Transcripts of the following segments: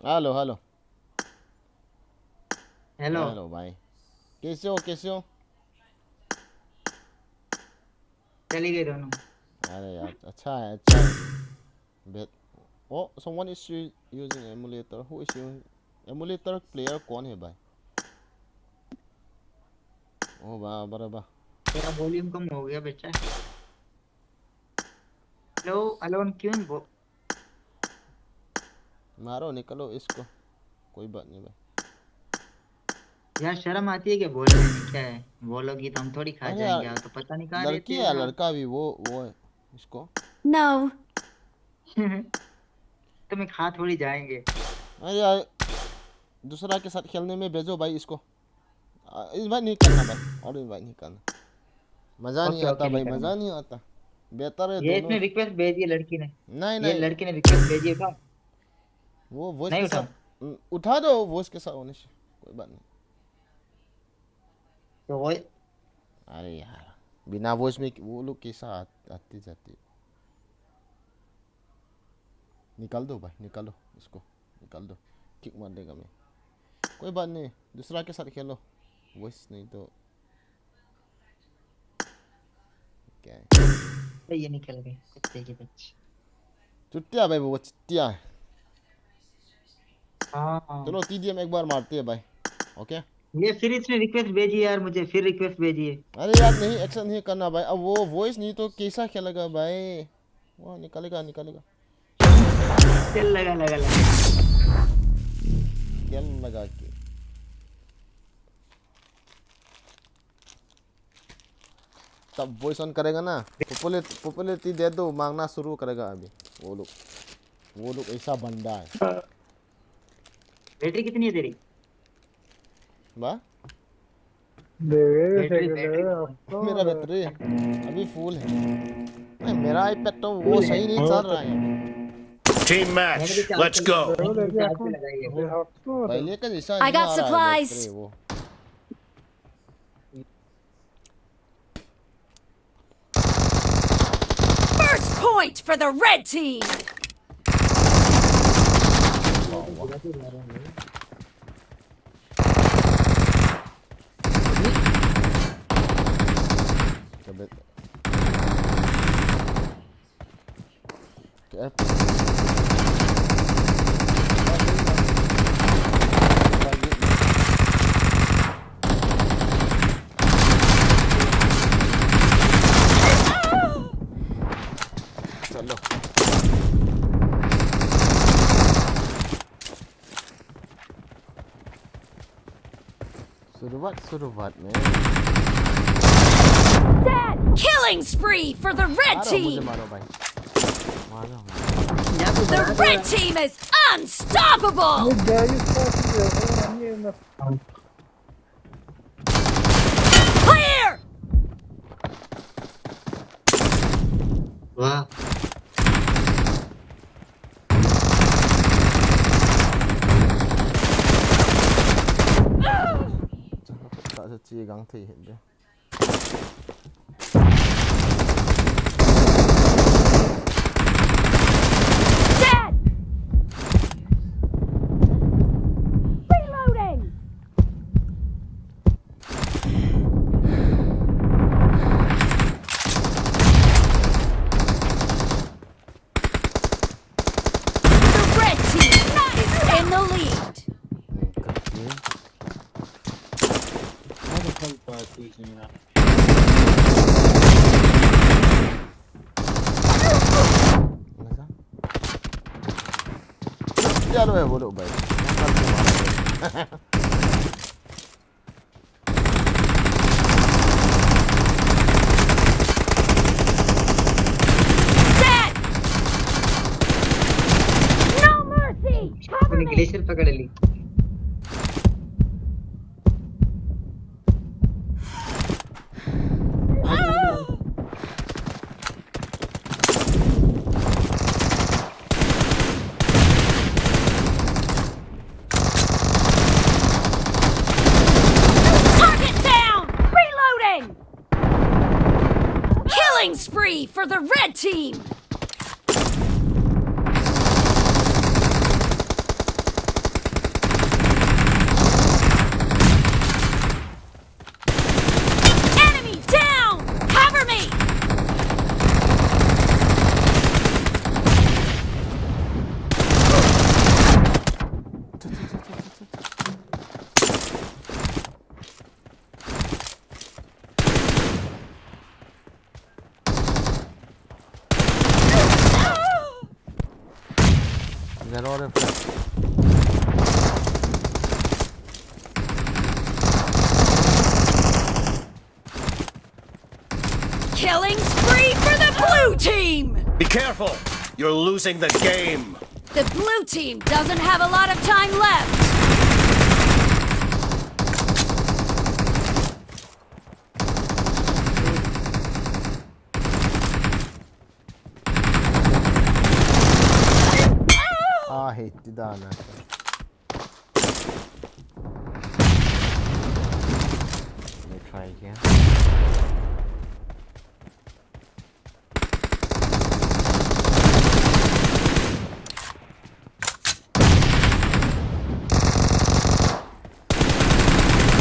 Hello hello hello. Hello भाई, कैसे हो कैसे हो? चली गई दोनों। अरे यार, अच्छा है अच्छा है। बेट ओ someone is using emulator. Who is using emulator? Player कौन है भाई? ओ वाह बराबर। तेरा वॉल्यूम कम हो गया बच्चा। हेलो अलोन क्यों मारो निकलो इसको, कोई बात नहीं भाई। यार शर्म आती है क्या बोलने में? क्या है, बोलोगी तो हम थोड़ी खा अरे जाएंगे। यार, आप तो पता नहीं कहाँ लड़की रहते हो है यार। लड़का भी वो है इसको। No. तुम्हें खा थोड़ी जाएंगे। अरे यार, दूसरा के साथ खेलने में भेजो भाई इसको। इन्वाइट नहीं करना भाई, और इन्वाइट नहीं करना। मज़ा नहीं ओके आता ओके नहीं भाई, करूंगा। मज़ा नहीं आता। बेहतर है ये दोनों। इसने रिक्वेस्ट भेजी है लड़की ने। नहीं ये नहीं, लड़की ने रिक्वेस्ट भेजी है। उठाओ। वो वॉइस नहीं के उठाओ। साथ उठा दो, वॉइस के साथ होने से कोई बात नहीं। तो वो अरे यार, बिना वॉइस में वो लोग कैसा आती जाती। निकाल दो भाई, निकालो इसको, निकाल दो। किक मार देगा मैं। कोई बात नहीं, दूसरा के साथ खेलो। वॉइस नहीं तो क्या है। ये निकल गए कुत्ते के बच्चे। चुट्टिया भाई, वो चुट्टिया है। हाँ। चलो टीडीएम एक बार मारते हैं भाई। ओके। ये फिर इसने रिक्वेस्ट भेजी है यार, मुझे फिर रिक्वेस्ट भेजी है। अरे यार नहीं, एक्शन नहीं करना भाई। अब वो वॉइस नहीं तो कैसा खेलेगा भाई? वो निकालेगा निकालेगा। चल लगा लगा लगा। क्या लगा के? तब वॉइस ऑन करेगा ना, पॉपुलैरिटी दे दो, मांगना शुरू करेगा अभी। वो लोग वो लोग ऐसा बंदा है। बैटरी कितनी है तेरी? वाह, बैटरी बैटरी मेरा बैटरी अभी फुल है। नहीं, मेरा आईपैड तो वो फुल है। सही नहीं चल रहा है अभी। Team मैंने भी match, चार्ज let's पे go. मैंने भी चार्ज पे लगाई है वो। पहले का जैसा I नहीं got आ रहा है बैटरी supplies. वो। First point for the red team. तब क्या चलो शुरुआत में Dead. Killing spree for the red मारो, मुझे team. मारो भाई, मारो। The red team is unstoppable. Clear. वाह। Tak seci gang thi hiện đây. Dead. Reloading. The red team is in the lead. Dia lo bodoh baik. Dead. No mercy. Cover मैंने me. Glacier पकड़ ली। Target down. Reloading. Killing spree for the red team. They're all in front. Killing spree for the blue team! Be careful! You're losing the game! The blue team doesn't have a lot of time left. Ah, hit Edam Nah. Let me try again.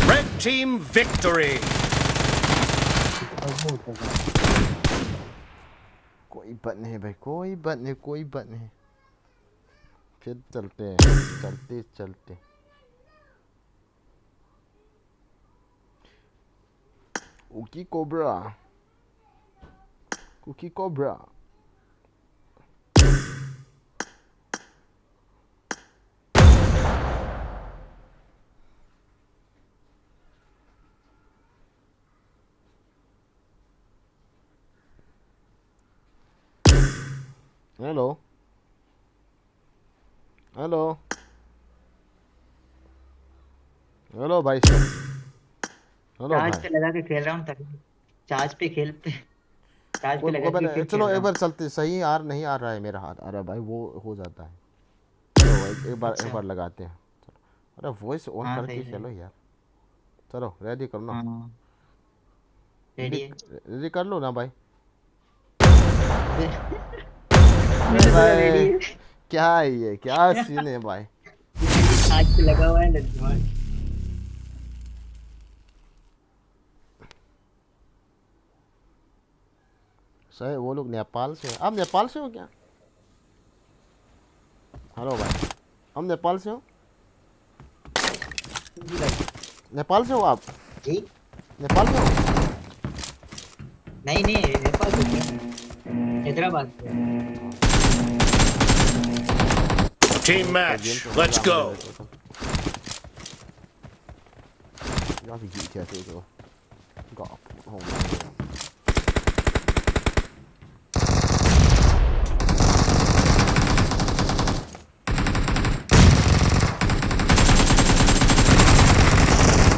Red team victory! कोई बात नहीं भाई, कोई बात नहीं, कोई बात नहीं। फिर चलते हैं, चलते चलते। Cookie Cobra, Cookie Cobra. Hello. Hello hello भाई साहब, हेलो चार्ज भाई। पे लगा के खेल रहा हूँ तभी। चार्ज पे खेलते, चार्ज पे लगा के फिर चलो खेल एक रहा बार चलते, सही यार नहीं आ रहा है मेरा हाथ, अरे भाई वो हो जाता है। चलो भाई एक अच्छा। बार लगाते हैं। अरे वॉइस ऑन हाँ, करके सही खेलो यार। चलो रेडी कर लो। हाँ रेडी है। रेडी कर लो ना भाई। मैंने बोला भाई रेडी है। क्या है ये, क्या सीन है भाई। चार्ज पे लगा हुआ है दिमाग। सही, वो लोग नेपाल से, आप नेपाल से हो क्या? हेलो भाई, हम नेपाल से हो। जी भाई। नेपाल से हो आप? जी नेपाल से हो? नहीं नहीं, नेपाल से नहीं, हैदराबाद से। Team match, let's go! Nó thì chị chờ tôi rồi. Gõ hồn.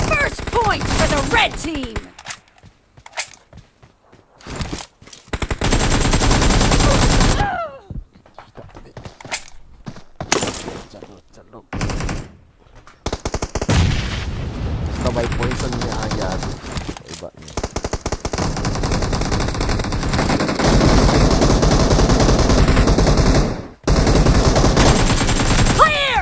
First point for the red team! Tao bay poison में आ गया, कोई बात नहीं। Clear!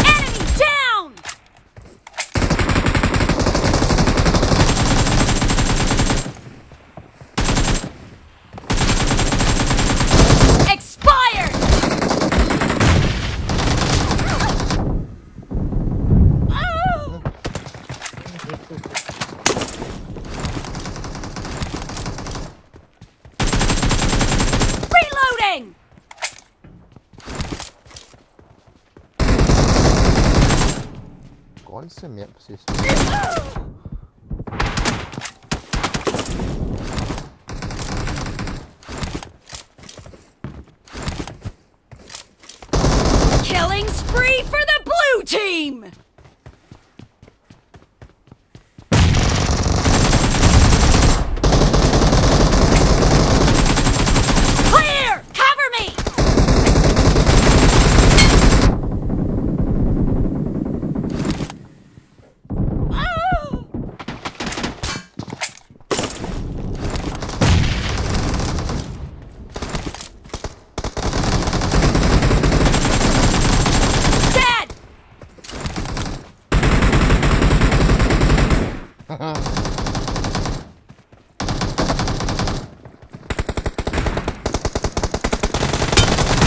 Enemy down! Expired! Reloading! कौन से मैप से? Killing spree for the blue team! Clear! Cover me! Dead!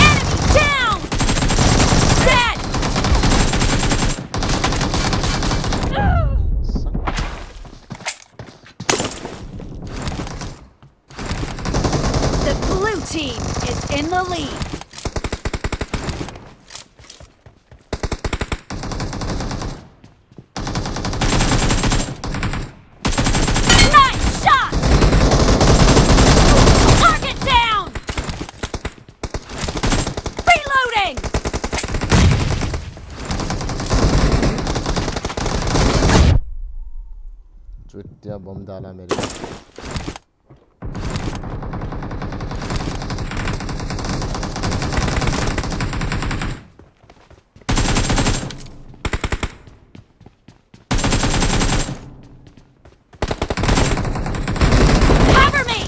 Enemy down! Dead! team is in the lead. Nice shot! Target down! Reloading! चुतिया बम डाला मेरे Cover me!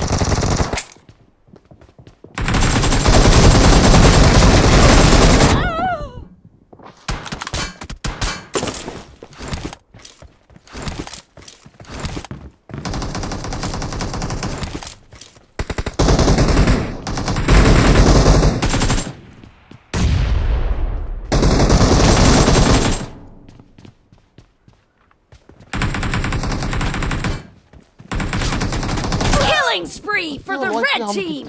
Killing spree for the red team!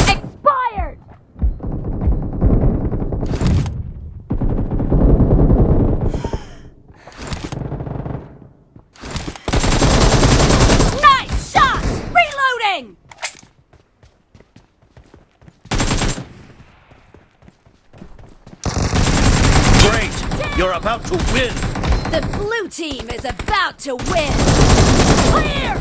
Expired! Nice shot! Reloading! Great! You're about to win! The blue team is about to win! Clear!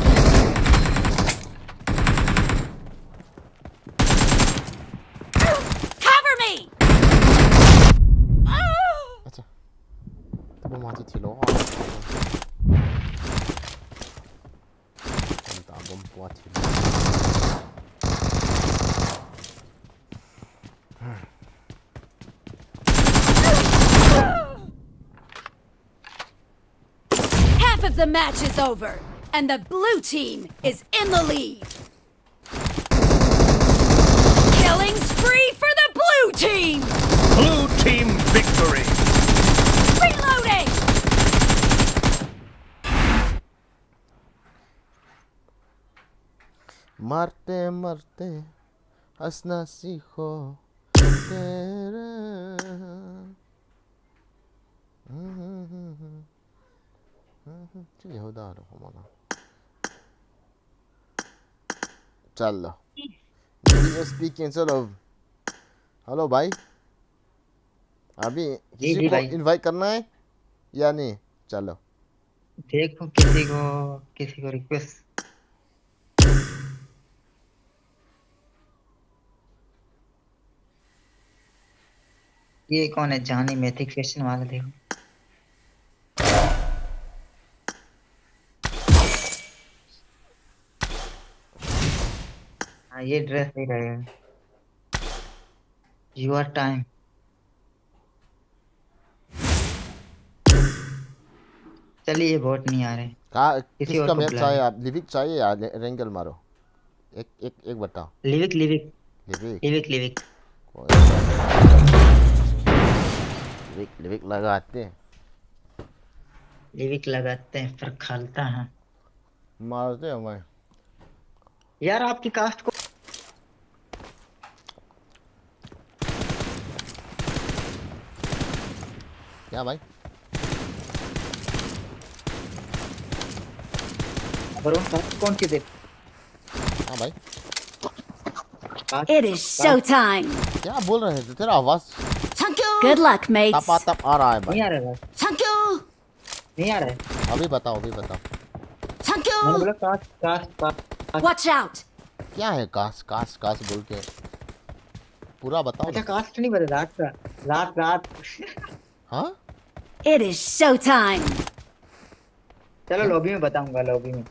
Cover me! अच्छा तो वो थी लो बम पुआ थी Half of the match is over, and the blue team is in the lead. Killing spree for the blue team! Blue team victory! Reloading! मरते मरते हंसना सीखो तेरे यहूदा रहमाना चलो स्पीकिंग चलो हेलो भाई अभी किसी को इनवाइट करना है या नहीं चलो देखो किसी को रिक्वेस्ट ये कौन है जानी मैथिक फैशन वाला देखो हाँ ये ड्रेस नहीं रहेगा योर टाइम चलिए ये वोट नहीं आ रहे किसी और किसका को मैच बुला चाहिए लो। आप लिविक चाहिए या रेंगल मारो एक एक एक बताओ लिविक लिविक लिविक लिविक लिविक लिविक लिविक लगाते हैं लिविक लगाते हैं पर खालता है मारते हैं मैं यार आपकी कास्ट को क्या भाई कौन सी देख हाँ भाई It is showtime! क्या बोल रहे थे तेरा आवाज Good luck, mates! तप आ रहा है भाई नहीं आ रहा है नहीं आ रहा है अभी बताओ मैंने बोला कास्ट Watch out! क्या है कास बोल के पूरा बताओ अच्छा ना। कास्ट नहीं बता रात हाँ It is showtime! चलो लॉबी में बताऊंगा लॉबी में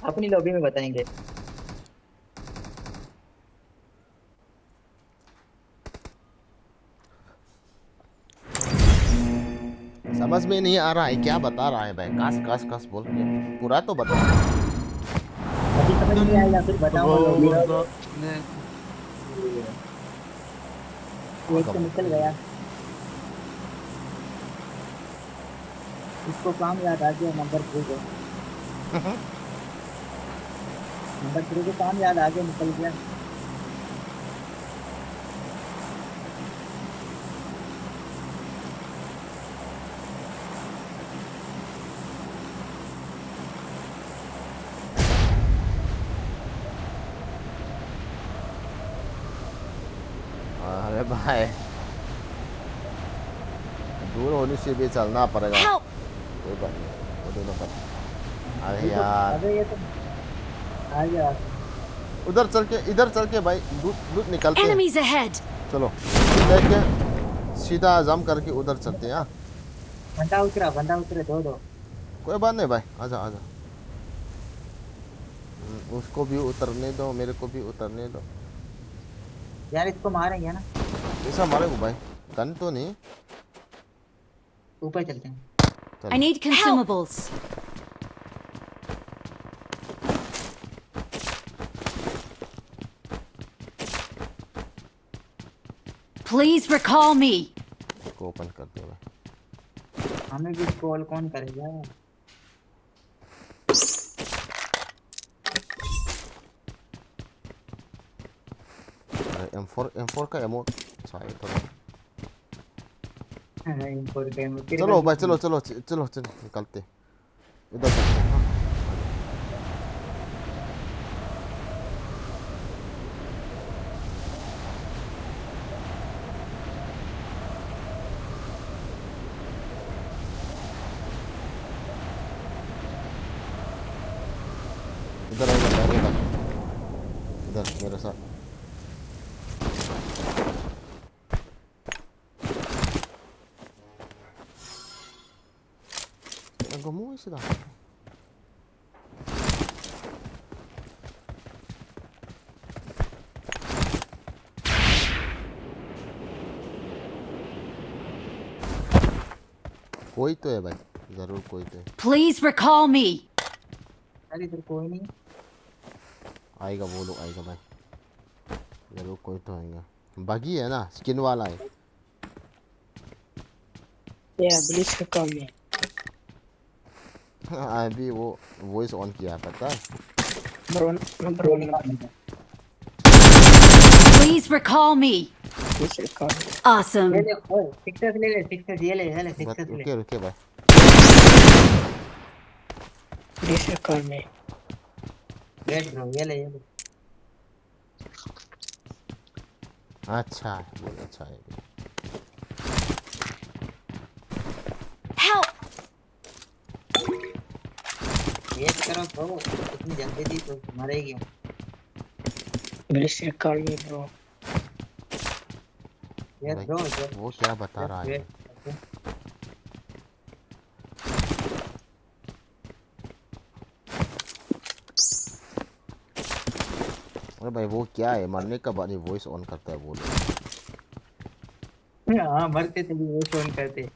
अपनी लॉबी में बताएंगे समझ में नहीं आ रहा है क्या बता रहा है भाई कास बोल के पूरा तो बता अभी समझ नहीं आया फिर बताऊंगा लॉबी में एक तो निकल गया। इसको काम याद आ गया नंबर 3 को। नंबर 3 को काम याद आ गया, निकल गया। अरे भाई दूर होने से भी चलना पड़ेगा। Help! कोई बात नहीं, वो दोनों पर। अरे यार अबे ये तो आ गया। इधर चल के भाई लूट निकलते हैं। Enemies ahead! चलो देख के सीधा जम करके उधर चलते हैं। हाँ बंदा उतरे दो। कोई बात नहीं भाई, आजा आजा। उसको भी उतरने दो, मेरे को भी उतरने दो। यार इसको मारेंगे ना। ऐसा मारेगा भाई, गन तो नहीं। ऊपर चलते हैं। I चलो need consumables. Please recall me. इसको ओपन कर दो भाई। हमें भी कॉल कौन करेगा? अरे M4 का एमो चाहिए थोड़ा। चलो भाई चलो निकलते इधर चलते हैं। हाँ, इधर आइए पहले भाई, इधर मेरे साथ। घूमो सीधा। कोई तो है भाई, जरूर कोई तो है। Please recall me. अरे इधर कोई नहीं। आएगा वो लोग, आएगा भाई, जरूर कोई तो आएगा। बगी है ना, स्किन वाला है। Please recall me. अभी वो वॉइस ऑन किया है, पता है। Number one. Please recall me. Please recall me. Awesome. ले ओए सिक्सर ले सिक्सर ये ले सिक्सर ले। रुके भाई। Please recall me. Wait bro ये ले। अच्छा बहुत अच्छा है। Help! वेट करो तो इतनी जल्दी थी तो मरेगी। Please recall me, bro. ये भाई, ब्रो वो क्या बता रहा है? अरे भाई वो क्या है, मरने का बाद वॉइस ऑन करता है वो लोग। हाँ मरते थे वो फोन करते।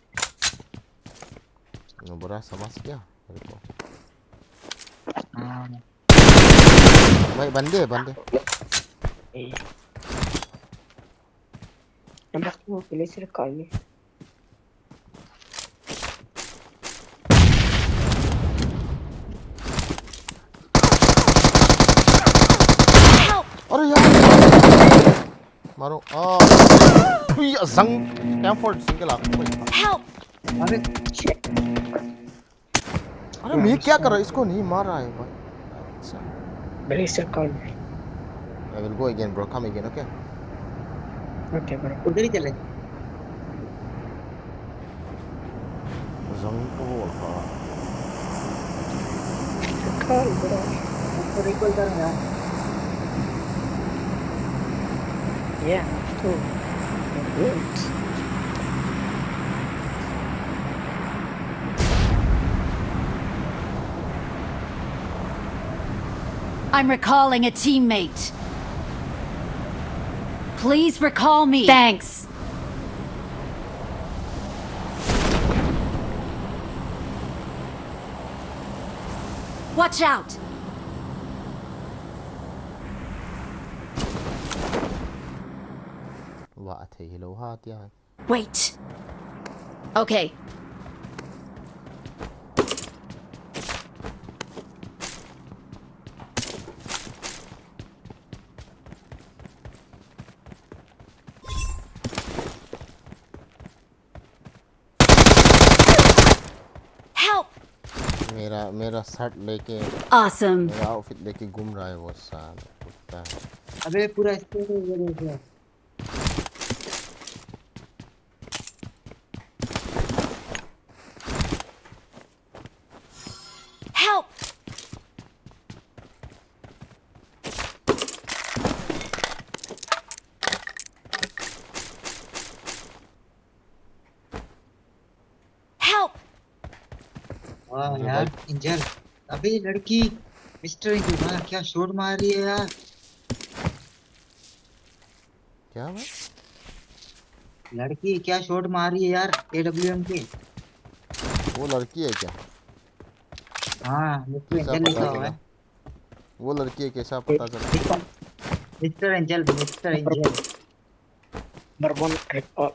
बुरा समझ गया मेरे को। हाँ भाई बंदे Hey. Number two, please recall me. Help! अरे यार मारो। संग कैम्फोर्ड सिंगल आंख भाई। Help! अरे Shit. अरे मैं क्या कर रहा, इसको नहीं मार रहा है भाई। अच्छा Please recall me. I will go again bro, come again, okay? Okay, bro. उधर ही चले। Zang ko ka. Recall, bro. उसको रिकॉल करूँगा। Yeah, two. Good. I'm recalling a teammate. Please recall me. Thanks. Watch out. Wa the hi lo ha tia. Wait. Okay. Help! मेरा shirt लेके Awesome. मेरा outfit लेके घूम रहा है वो साला कुत्ता। अबे पूरा स्टेट ये देखो। Help! Help! वाह यार इंजल। अबे लड़की मिस्टर इंजल भाई क्या शॉट मार रही है यार। क्या भाई? लड़की क्या शॉट मार रही है यार एडब्ल्यूएम के। वो लड़की है क्या? हाँ मिस्टर कैसा इंजल पता लिखा हुआ चला? है। वो लड़की है कैसा पता चला? मिस्टर इंजल Number 1 recall.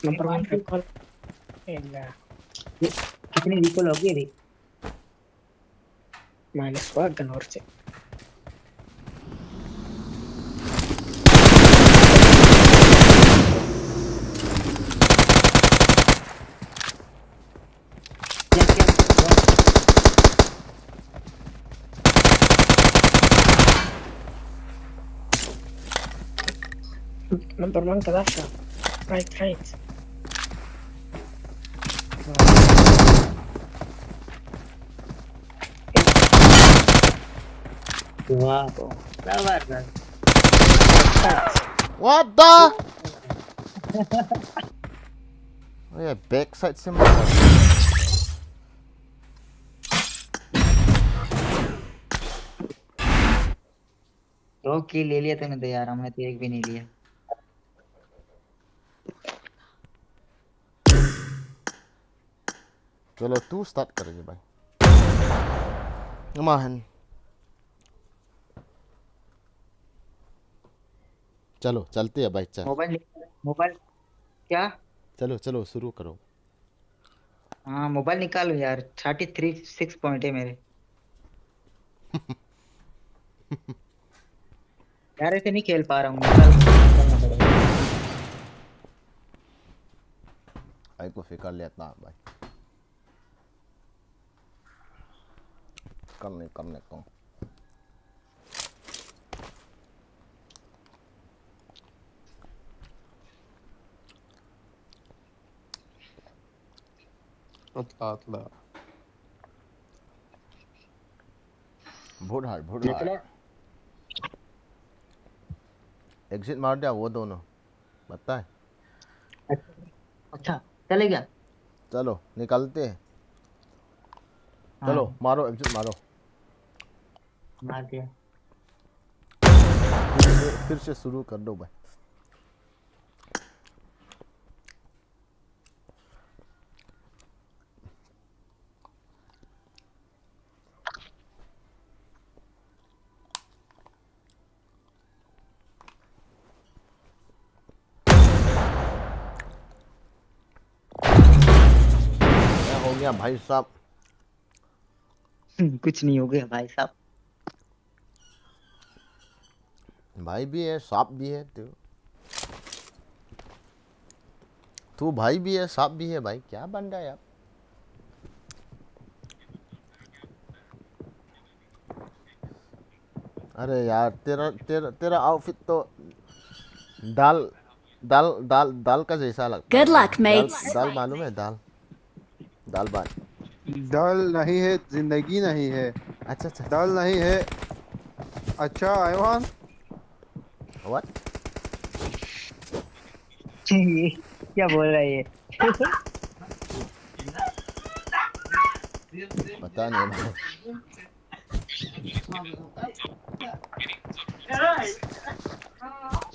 Number 1 recall. Yeah. कितनी रिकॉल होगी अभी? -1 और से क्या क्या Number 1 Kadasha. Right. वाह क्या बात है। What the? Oh yeah, backside से मारा। दो किल ले लिया तूने तो यार हमने तो एक भी नहीं लिया। चलो तू स्टार्ट करेंगे भाई। Man. चलो चलते हैं भाई चल। मोबाइल क्या? चलो शुरू करो। हाँ मोबाइल निकालो यार 36 पॉइंट है मेरे। यार ऐसे नहीं खेल पा रहा हूँ निकालना पड़ेगा। आई को फिकर लेता भाई। करने को बहुत हार्ड एग्जिट मार दिया वो दोनों पता है। अच्छा चले गया। चलो निकलते हैं। चलो मारो एग्जिट मारो। मार दिया। फिर से शुरू कर दो भाई। क्या हो गया भाई साहब? कुछ नहीं हो गया भाई साहब। भाई भी है सांप भी है तू भाई भी है सांप भी है भाई क्या बन रहा है आप? अरे यार तेरा आउटफिट तो दाल दाल दाल दाल का जैसा लगता है। Good luck, mates. दाल मालूम है दाल बात। दाल नहीं है जिंदगी नहीं है। अच्छा दाल नहीं है। अच्छा आयवान व्हाट? ये क्या बोल रहा है ये? पता नहीं भाई।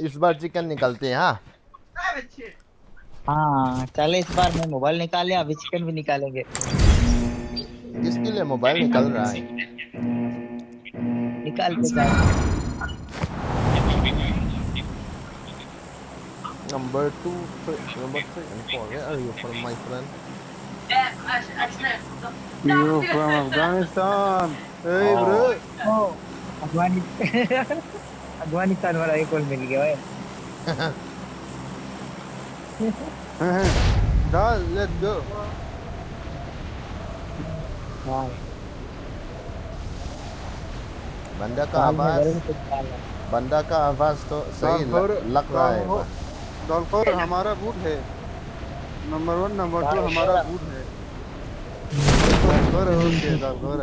इस बार चिकन निकलते हैं। हाँ हाँ चले इस बार मैं मोबाइल निकाले अभी चिकन भी निकालेंगे। किसके लिए मोबाइल निकल रहा है? निकाल के जाए। Number 2, number 3 and 4. Where are you from, my friend? You from Afghanistan? Hey bro. Oh. ओ अफगानिस्तान अफगानिस्तान वाला एक और मिल गया है। Dal, let's go. हाँ बंदा का दाल में आवाज गरम कुछ डालना। बंदा का आवाज तो सही लग रहा है बस। दालखोर हमारा बूट है। नंबर 1 नंबर 2 हमारा बूट है। दालखोर ओके दालखोर।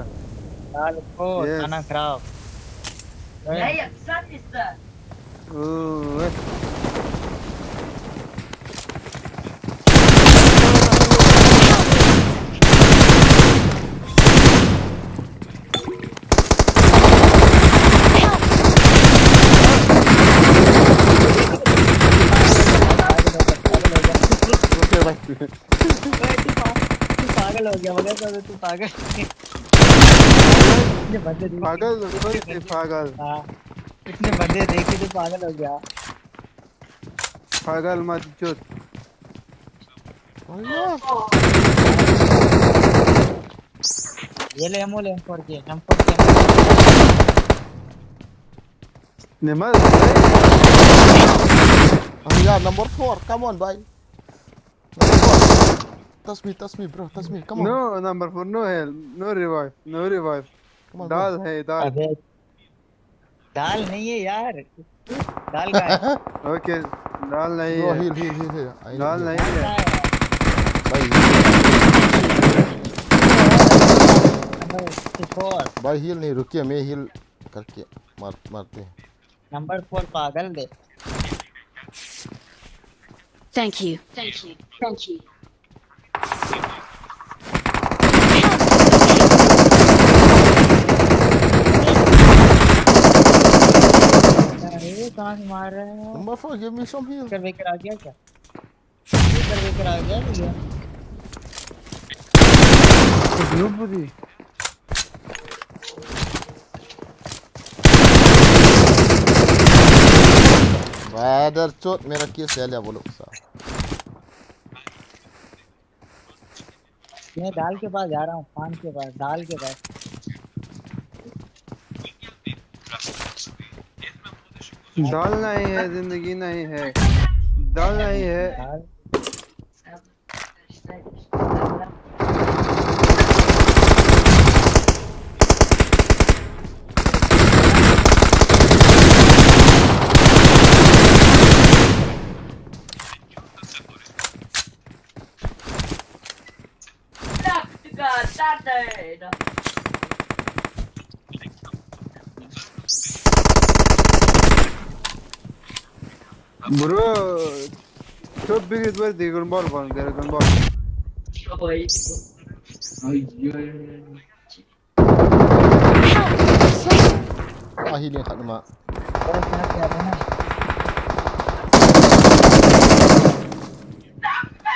दाल को Yes. खाना खराब। ओह ओके भाई। तू पागल हो गया मगर तू पागल। इतने बंदे देखे पागल कोई पागल हाँ इतने बंदे देखे तो पागल हो गया। पागल मत चुत। अल्लाह। ये ले M4 के M4 के Nimal Oh yeah, number 4. Come on, bye. Number 4. Touch me, bro. Touch me. Come on. No number 4 no help no revive Come on, bro. दाल है दाल। अबे दाल नहीं है यार दाल का है। ओके दाल नहीं Bro, है heal. I need dal heal. नहीं है। Bye. भाई हील नहीं, रुकिए मैं हील करके मारते हैं। नंबर 4 पागल दे। Thank you. अरे कहाँ से मार रहे हैं? Number 4, give me some heal. वेकर आ गया क्या? वेकर आ गया भैया। ध्रुपदी Badar चोट मेरा केस ले लिया वो लोग साहब। मैं दाल के पास जा रहा हूँ खान के पास दाल के पास। दाल नहीं है जिंदगी नहीं है दाल नहीं है। दाल Bro, çok büyük bir Dragon Ball var, Dragon Ball. healing kat nama. और क्या क्या है ना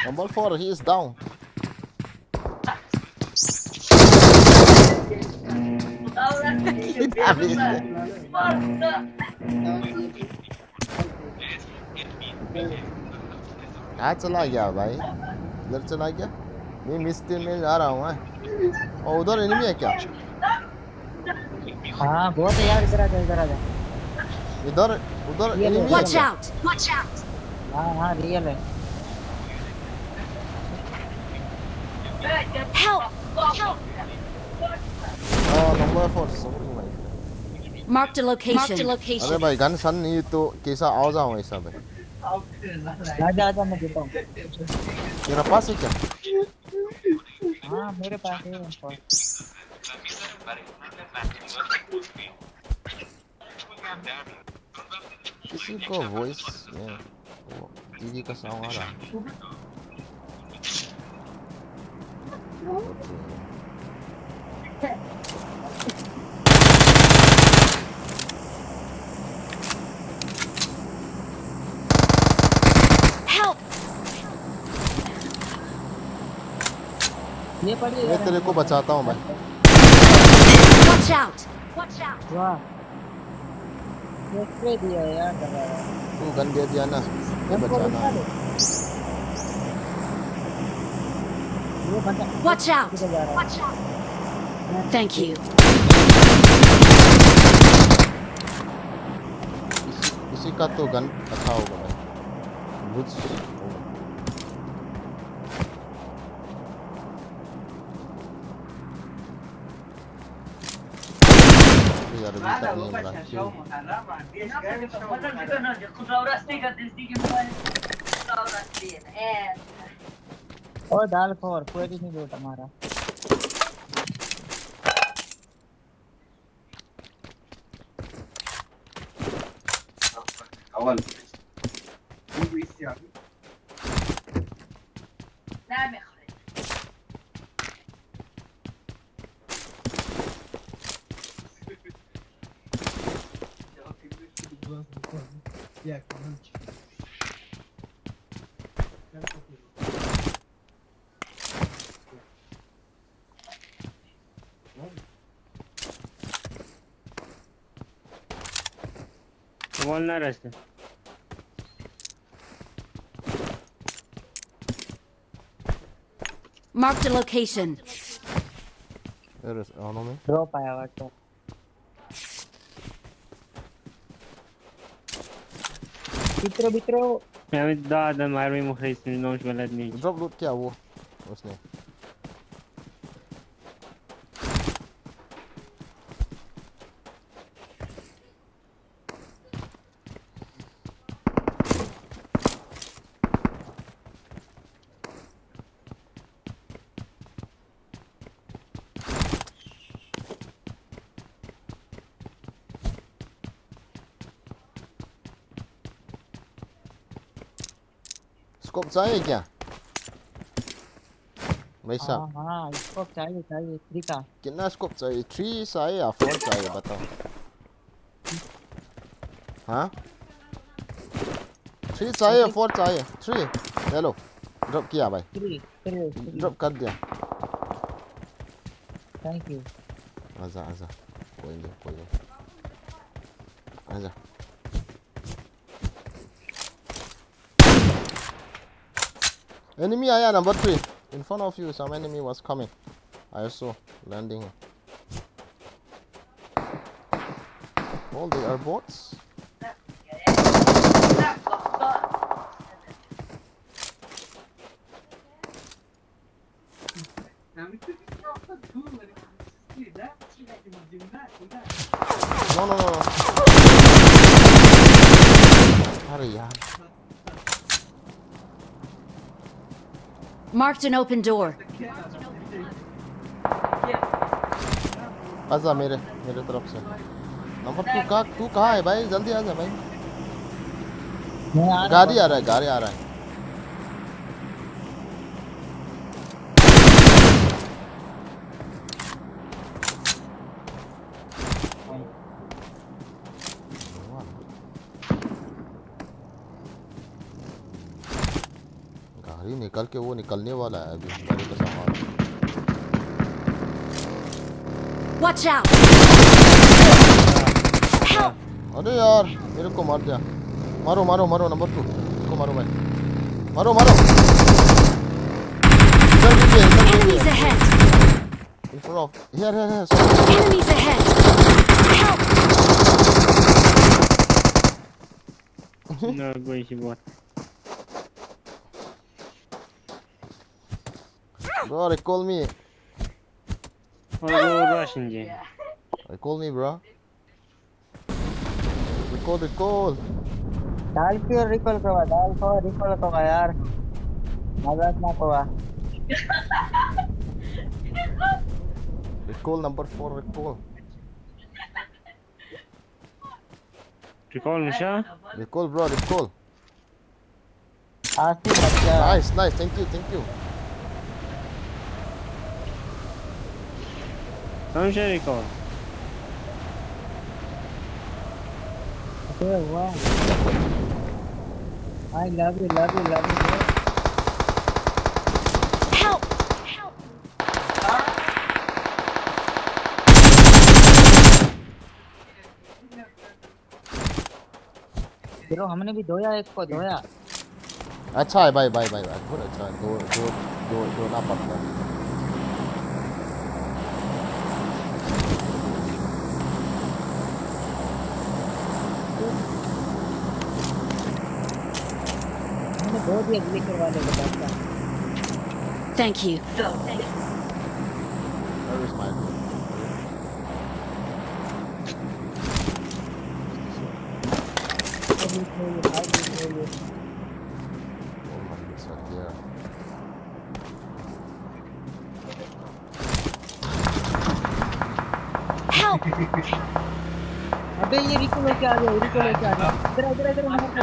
Number 4, he is down. कहाँ चला गया भाई? इधर चला गया? मैं मिस्त्री में जा रहा हूँ। और उधर एनिमी है क्या? हाँ बहुत है यार इधर आ जा इधर उधर एनिमी है Watch क्या? out! Watch out! हाँ रियल है। Help! Oh, number 4, sorry भाई। Marked a location. अरे भाई गन सन नहीं तो कैसा आवाज आऊँ ऐसा भाई? आजा मैं देता हूँ। तेरा पास है क्या? हाँ मेरे पास है किसी को वॉइस में टीवी का साउंड आ रहा है। Help! ये पड़ी मैं तेरे को बचाता हूँ भाई। Watch out! वाह ये स्प्रे दिया है यार दबा रहा है तू गन दे दिया ना, ये हमको बचाना दिखा है। दे ये बंदा Watch out! किधर जा रहा है Thank you. इसी का तो गन अच्छा होगा भाई, बुट्स यार अभी तक नहीं मिला क्यों? और दाल खोर कोई नहीं लूट हमारा Wall ना रास्ते Marked a location. There is enemy. Drop आया हुआ तो बित्रो बित्रो मैं दादा मारवी मुखरिस नौश बलद नहीं ड्रॉप लूट किया वो उसने। स्कोप चाहिए क्या भाई साहब? हाँ इसको चाहिए चाहिए फ्री का कितना स्कोप चाहिए? 3 चाहिए या 4 चाहिए बताओ? हाँ 3 चाहिए 4 चाहिए? 3 ले लो, ड्रॉप किया भाई, फ्री फ्री ड्रॉप कर दिया। थैंक यू आजा आजा, कोई नहीं आजा। Enemy आया number 3 in front of you. Some enemy was coming. I saw landing. All they are bots. No. अरे यार Marked an open door. आजा मेरे तरफ से। नंबर 2 तू कहाँ है भाई? जल्दी आजा भाई, मैं आ रहा गाड़ी आ रहा है। गाड़ी निकल के वो निकलने वाला है अभी गाड़ी का सामान। Watch out! Help! अरे यार मेरे को मार दिया। मारो नंबर 2 इसको मारो भाई, मारो इधर Enemies ahead! in front of here Enemies ahead! Help! ना कोई सी बात bro, recall me, और वो राशन जी recall me bro, recall डाल क्यों रिकॉल करवा डाल को रिकॉल करवा यार मजाक ना करवा recall number 4 recall bro, recall आसी बच्चा nice thank you कौन सा रिकॉल क्या हुआ I love you Help! Bro हमने भी धोया एक को धोया अच्छा है भाई भाई भाई भाई बहुत अच्छा है दो दो दो धोना पड़ता है हमने धो दिया ग्लिचर वाले को बच्चा Thank you. Where is my room? Oh my, it's right here. Help! अबे ये रिको लेके आ गया रिको लेके आ गया इधर इधर इधर नंबर पे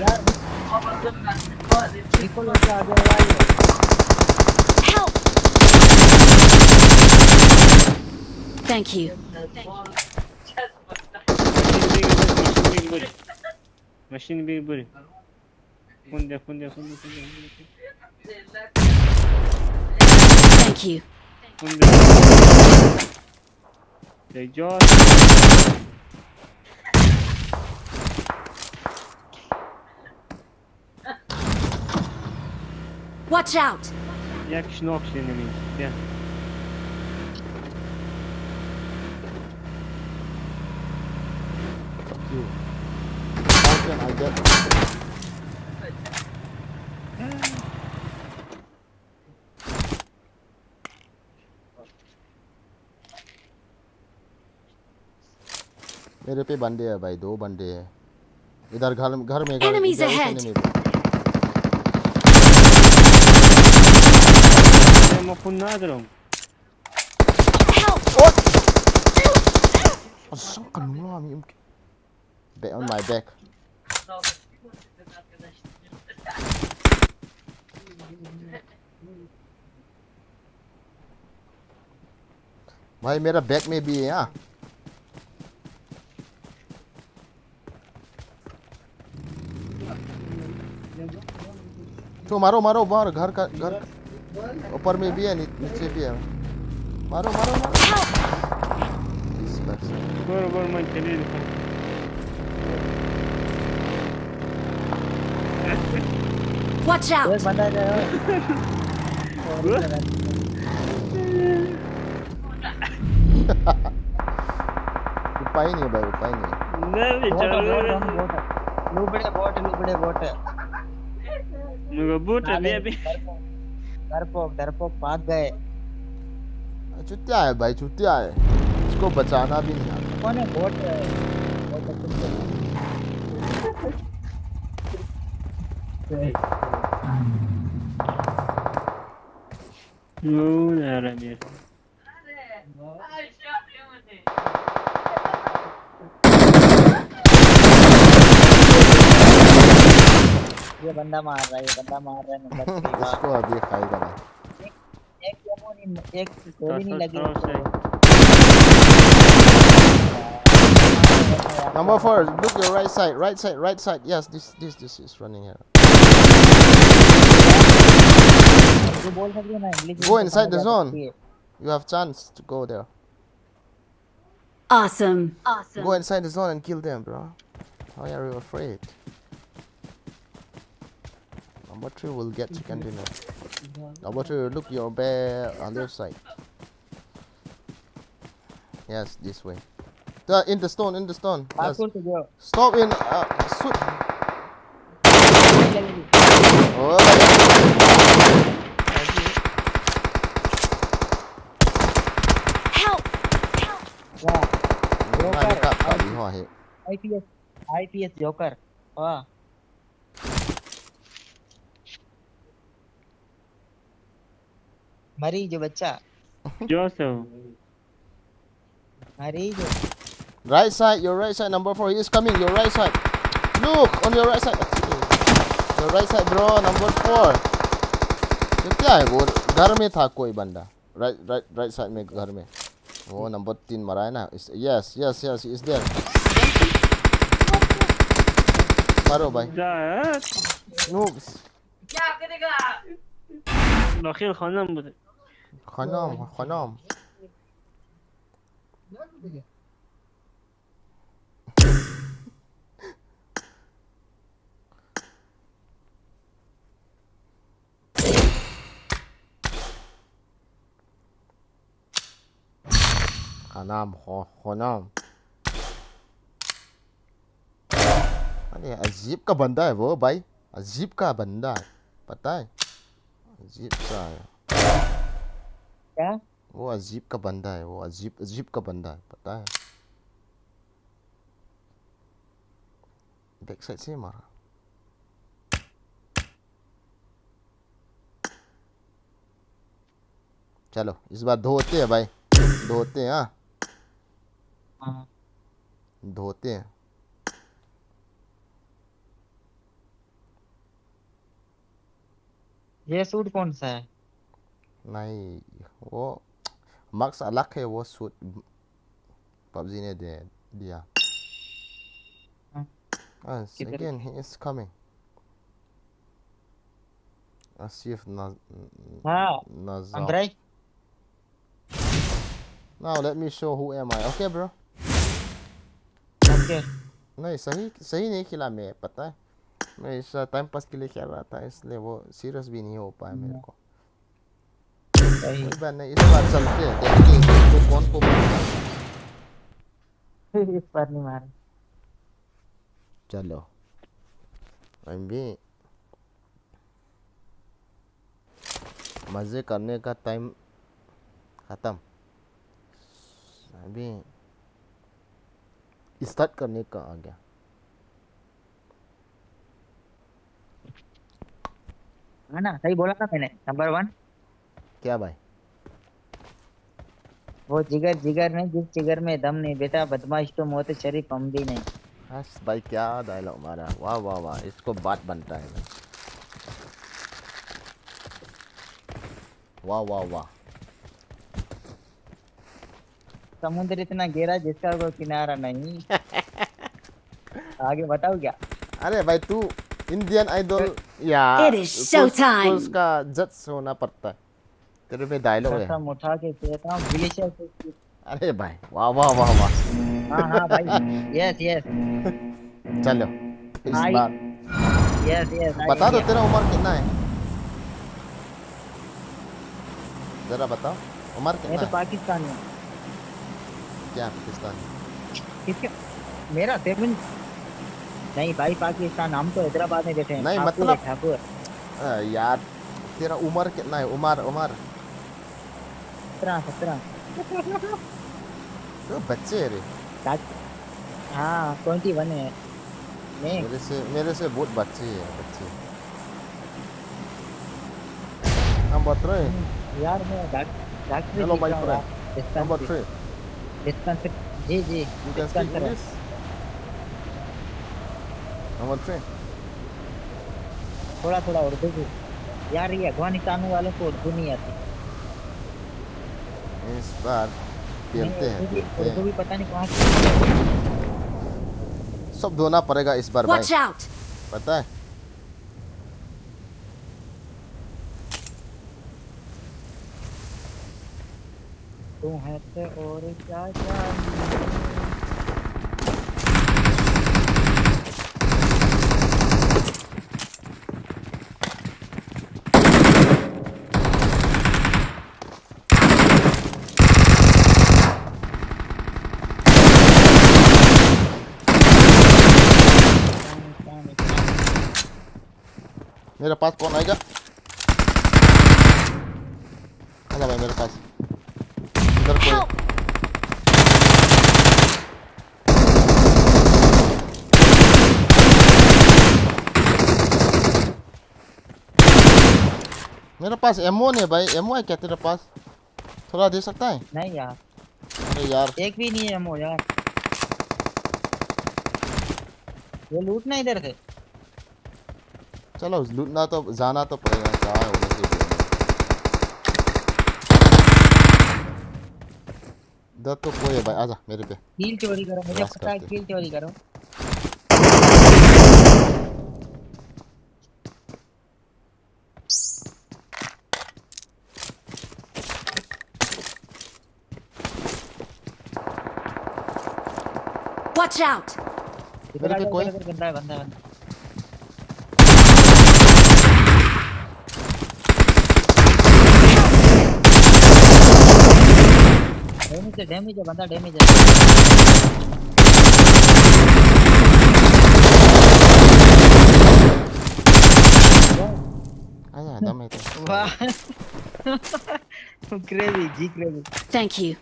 यार रिको लेके आ गया यार ये Help! Thank you. Machine big buri. Funde. Thank you. Funde. They just. Watch out! Jak sznok się nie mieć. Ja. Fuck you. How can I get? मेरे पे बंदे हैं भाई दो बंदे हैं इधर घर में Enemies इधर ahead. enemy पे। Ma punadrom. Help! Asal kanula mi yumkin. Back on my back. भाई मेरा बैक में भी है यहाँ तो मारो बाहर घर ऊपर में भी है नीचे भी है मारो This person. Gor man telir. Watch एक out! बंदा जाए उपाय नहीं है भाई उपाय नहीं है Nerede çalıyor? लुबड़े बोट Nuga buta baby. डरपोक भाग गए चुतिया है भाई चुतिया है इसको बचाना भी नहीं आता कौन है बोट No, nara bir. ये बंदा मार रहा है नंबर 3 इसको अभी खाएगा मैं एक गोली नहीं लगी Number 4, look your right side. Yes, this is running here. जो बोल सकते हो ना English Go inside the zone. You have chance to go there. Awesome. Go inside the zone and kill them, bro. Why are you afraid? Number 3 will get chicken dinner. Number 2, look your left side. Yes, this way. In the stone. Yes. Stop in. Shoot. Oh. Help! IPS joker वाह मरी जो बच्चा Joseph. मरी जो Your right side, number 4. He is coming. Your right side. Look on your right side. Your right side, bro. Number 4. ये क्या है वो घर में था कोई बंदा राइट साइड में घर में वो नंबर 3 मरा है ना यस इज देयर मारो भाई नूब्स क्या करेगा बखील खानम bude खनम नाम हो नाम। अरे अजीब का बंदा है वो भाई, अजीब का बंदा है, पता है, अजीब सा है क्या? वो, अजीब का बंदा है वो, अजीब अजीब का बंदा है, पता है। बैक साइड से मारा। चलो इस बार धोते हैं भाई, धोते हैं। हाँ हाँ धोते हैं। ये सूट कौन सा है? नहीं वो मार्क्स अलग है, वो सूट पबजी ने दे दिया। हाँ, किधर? Again he is coming. Asif हाँ Nazar. अंदर। Now let me show who am I. Okay bro. Okay नहीं सही सही नहीं खेला मैं, पता है, मैं इस टाइम पास के लिए खेल रहा था, इसलिए वो सीरियस भी नहीं हो पाया मेरे को। सही। कोई बात नहीं, इस बार चलते हैं, देखते हैं इसको कौन को मारता है। इस बार नहीं मारा। चलो अभी मज़े करने का टाइम ख़त्म, अभी स्टार्ट करने का आ गया। है ना, सही बोला था मैंने। नंबर 1 क्या भाई? वो जिगर जिगर नहीं, जिस जिगर में दम नहीं बेटा, बदमाश तो मौत शरीफ हम भी नहीं। बस भाई क्या डायलॉग मारा, वाह वाह वाह, इसको बात बनता है भाई, वाह वाह वाह। समुद्र इतना गहरा जिसका कोई किनारा नहीं। आगे बताओ क्या? अरे भाई तू इंडियन आइडल या It is showtime. उसका जज होना पड़ता है, तेरे पे डायलॉग है। कसम उठा के कहता हूँ ग्लेशियर से। अरे भाई वाह वाह वाह वाह। हाँ हाँ भाई, यस यस चलो इस आई- बार यस यस। बता दो तेरा उम्र कितना है, जरा बताओ उम्र मैं कितना तो है? पाकिस्तानी हूँ। क्या पाकिस्तान? किसके? मेरा 7। नहीं भाई पाकिस्तान, हम तो हैदराबाद में बैठे हैं। नहीं, ठाकुर मतलब- है, ठाकुर। यार तेरा उम्र कितना है, उम्र उम्र 17। तो बच्चे है रे, हाँ 21 है। मैं मेरे से बहुत बच्चे है, बच्चे। हम बता रहे हैं। यार मैं doctor hello my friend, number 3 dispenser. जी जी यू कैन स्पीक डिस्पेंसर है। इंग्लिश। नंबर 3 थोड़ा थोड़ा उर्दू भी। यार ये अफगानिस्तान वालों को उर्दू नहीं आती। इस बार खेलते हैं, खेलते उर्दू हैं, भी पता नहीं कहाँ से। सब धोना पड़ेगा इस बार भाई, Watch out! पता है। तू है से और क्या चाहिए। मेरे पास कौन आएगा? आजा भाई मेरे पास, इधर कोई Help! मेरे पास एमओ नहीं है भाई, एमओ है क्या तेरे पास? थोड़ा दे सकता है? नहीं यार, अरे यार एक भी नहीं है हमो यार। ये लूटना इधर से। चलो लूटना तो जाना तो पड़ेगा, क्या है होने से भी। इधर तो कोई है भाई, आजा मेरे पे। कील चोरी करो, मुझे बस पता है करते। कील चोरी करो। Watch out! इधर मेरे पे आ जाओ, कोई? इधर बंदा है, बंदा है। नहीं डैमेज है बंदा डैमेज है Aja, damai tu. वाह क्रेजी जी क्रेजी Thank you.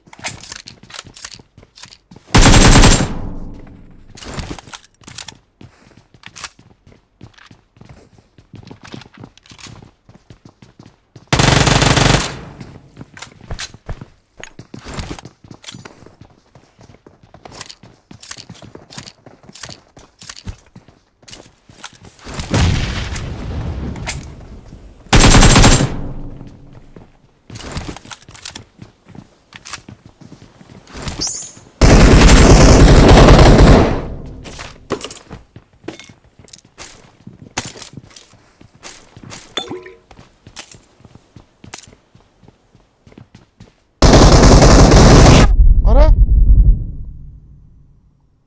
अरे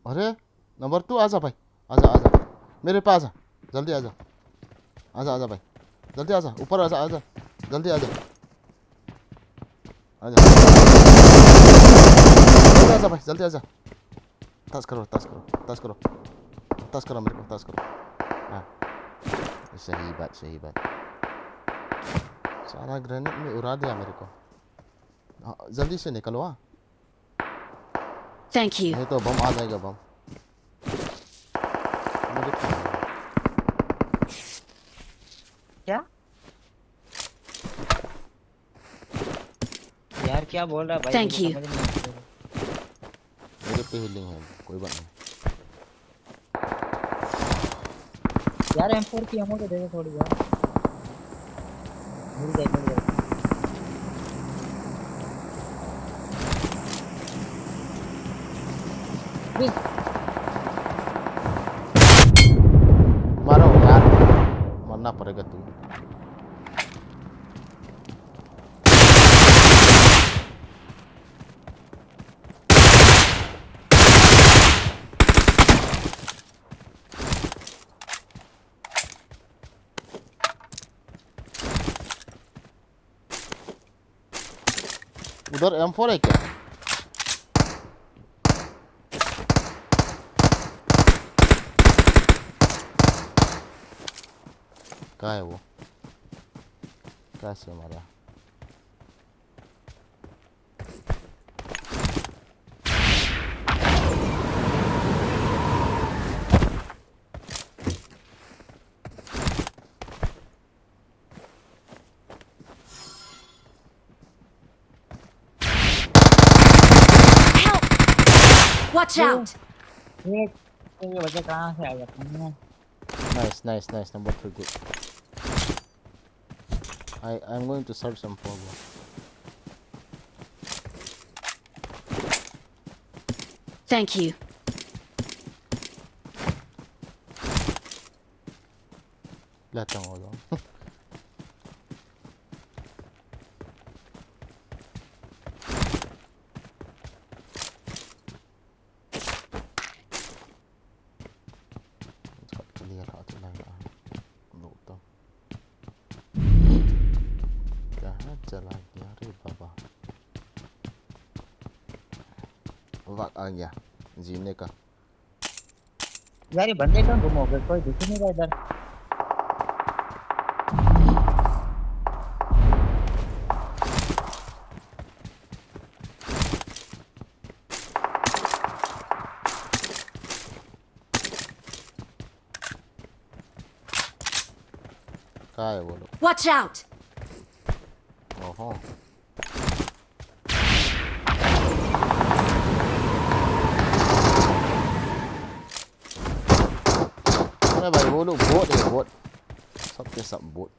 अरे नंबर 2 आजा भाई आजा आजा मेरे पास आजा जल्दी आजा आजा आजा भाई जल्दी आजा ऊपर आजा आजा जल्दी आजा आजा जल्दी आजा भाई जल्दी आजा टच करो टच करो टच करो टच करो मेरे को टच करो हाँ सही बात सारा ग्रेनेड में उड़ा दिया मेरे को हाँ, जल्दी से निकलो हाँ Thank you. नहीं तो बम आ जाएगा बम मुझे क्या यार क्या बोल रहा है भाई Thank मुझे you. समझ नहीं आ रहा। मेरे पे हीलिंग है कोई बात नहीं यार M4 की एमो तो दे दो थोड़ी यार मिल जाए मारो यार मरना पड़ेगा तू उधर M4 है क्या कहाँ है वो कैसे मारा Watch out! ये बच्चा कहाँ से आ गया nice number 3 good I'm going to search some for one. Thank you. लेता हूँ वो क्लियर हाथ लग रहा है रोता कहाँ चला गया रे बाबा वक्त आ गया जीने का यार ये बंदे कहाँ गुम हो गए कोई दिख ही नहीं रहा इधर कहाँ है वो लोग Watch out! ओहो अरे भाई वो लोग बोट है बोट सबके सब बोट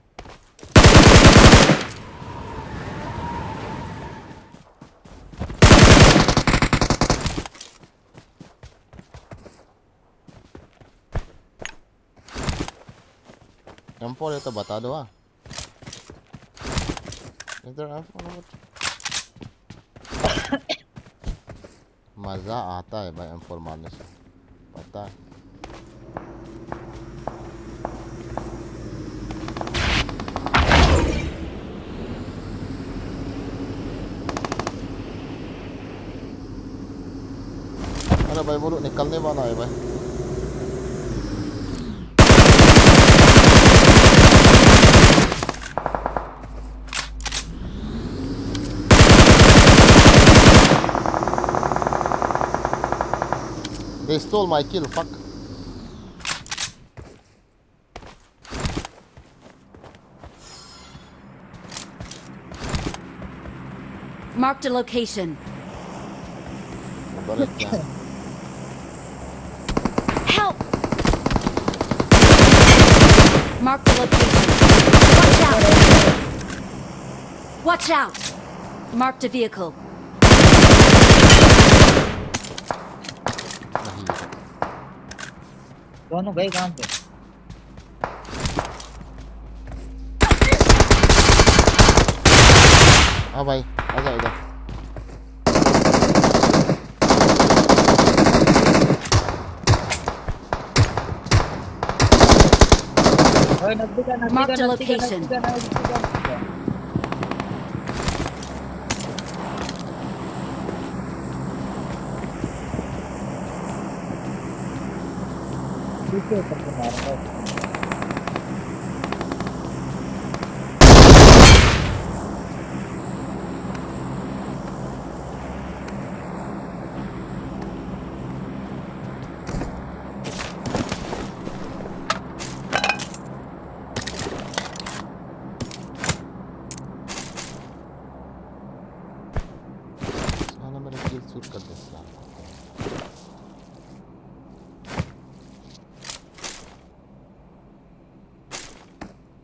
M4 है तो बता दो हाँ इधर मज़ा आता है भाई M4 मारने से पता है अरे भाई वो लोग निकलने वाला है भाई. They stole my kill, fuck. Marked a location. Balik क्या? Help! Marked a location. Watch out! Watch out! Marked a vehicle. दोनों गए कहाँ पे? हाँ भाई, आजा इधर. Marked a location. पीछे करके मारूंगा. साला मेरा किल शूट कर दे साला.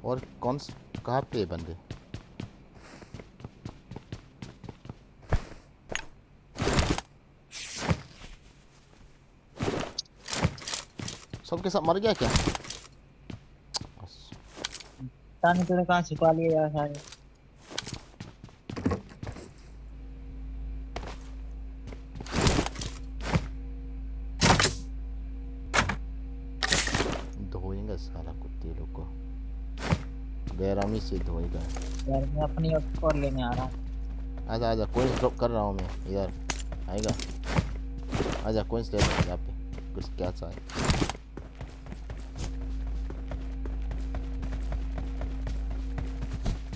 और कहाँ पे है बंदे? सबके साथ मर गया क्या? ताने तुमने कहाँ छुपा लिया यार सारे? धोएंगे साला कुत्ते लोग को. बेरामी से धोएगा. यार मैं अपनी और लेने आ रहा हूँ. आजा आजा, कोइंस ड्रॉप कर रहा हूँ मैं इधर. आएगा? आजा कोइंस ले ले यहाँ पे. कुछ क्या चाहिए?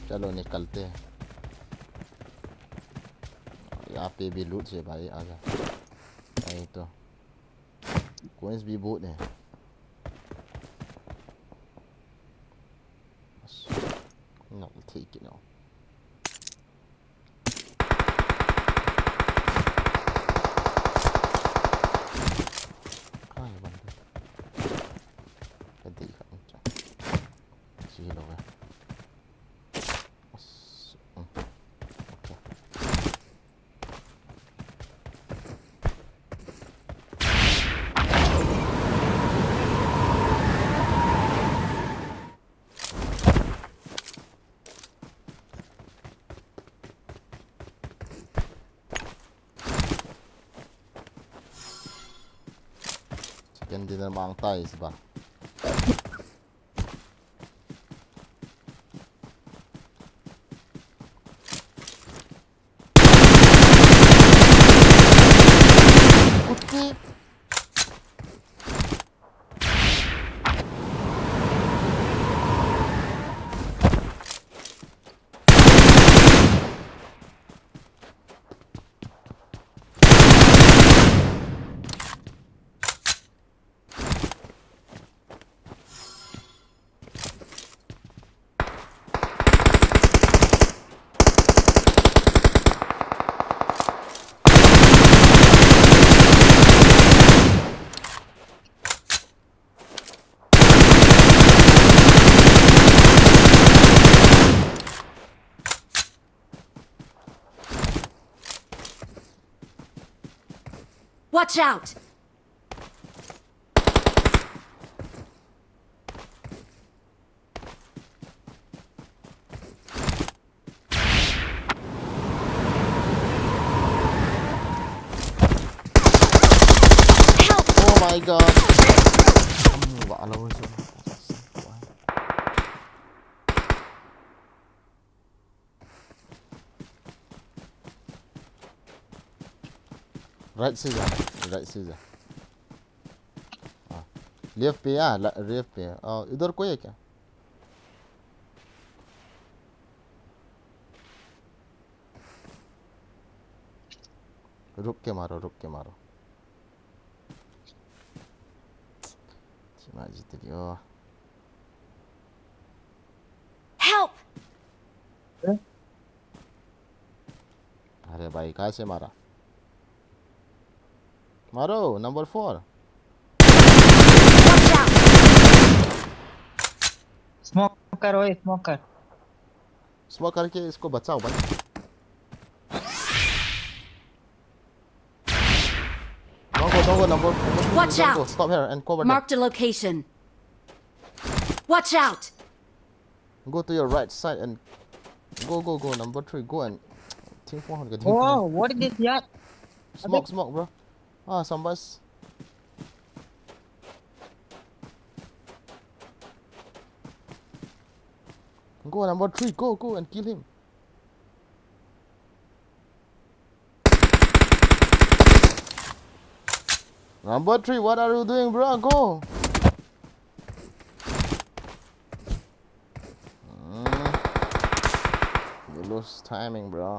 चलो निकलते हैं. यहाँ पे भी लूट है भाई. आजा. नहीं तो कोइंस भी बहुत है. No, I'll take it now. कहाँ है बंदे? देखा ऊँचा. जी लोग हैं. ओके. चिकन डिनर मांगता है इस बार. कुत्ते. Watch out! Oh my god. Vãi lâu rồi. Right से जा, राइट से जा। लेफ्ट पे या लेफ्ट पे। इधर कोई है क्या? रुक के मारो, रुक के मारो। जीत लियो। Help! अरे भाई कहाँ से मारा? मारो नंबर 4। Watch out! स्मोक कर, ओए स्मोक कर। स्मोक करके इसको बचाओ भाई। Don't go number 2. Watch Don't go. out. Stop here and cover them. Marked a location. Watch out! Go to your right side and go number 3. Go and team 400. Oh, what is this यार? Smoke bro. Somebody. Go number 3. Go and kill him. Number 3, what are you doing, bro? Go. You lose timing, bro.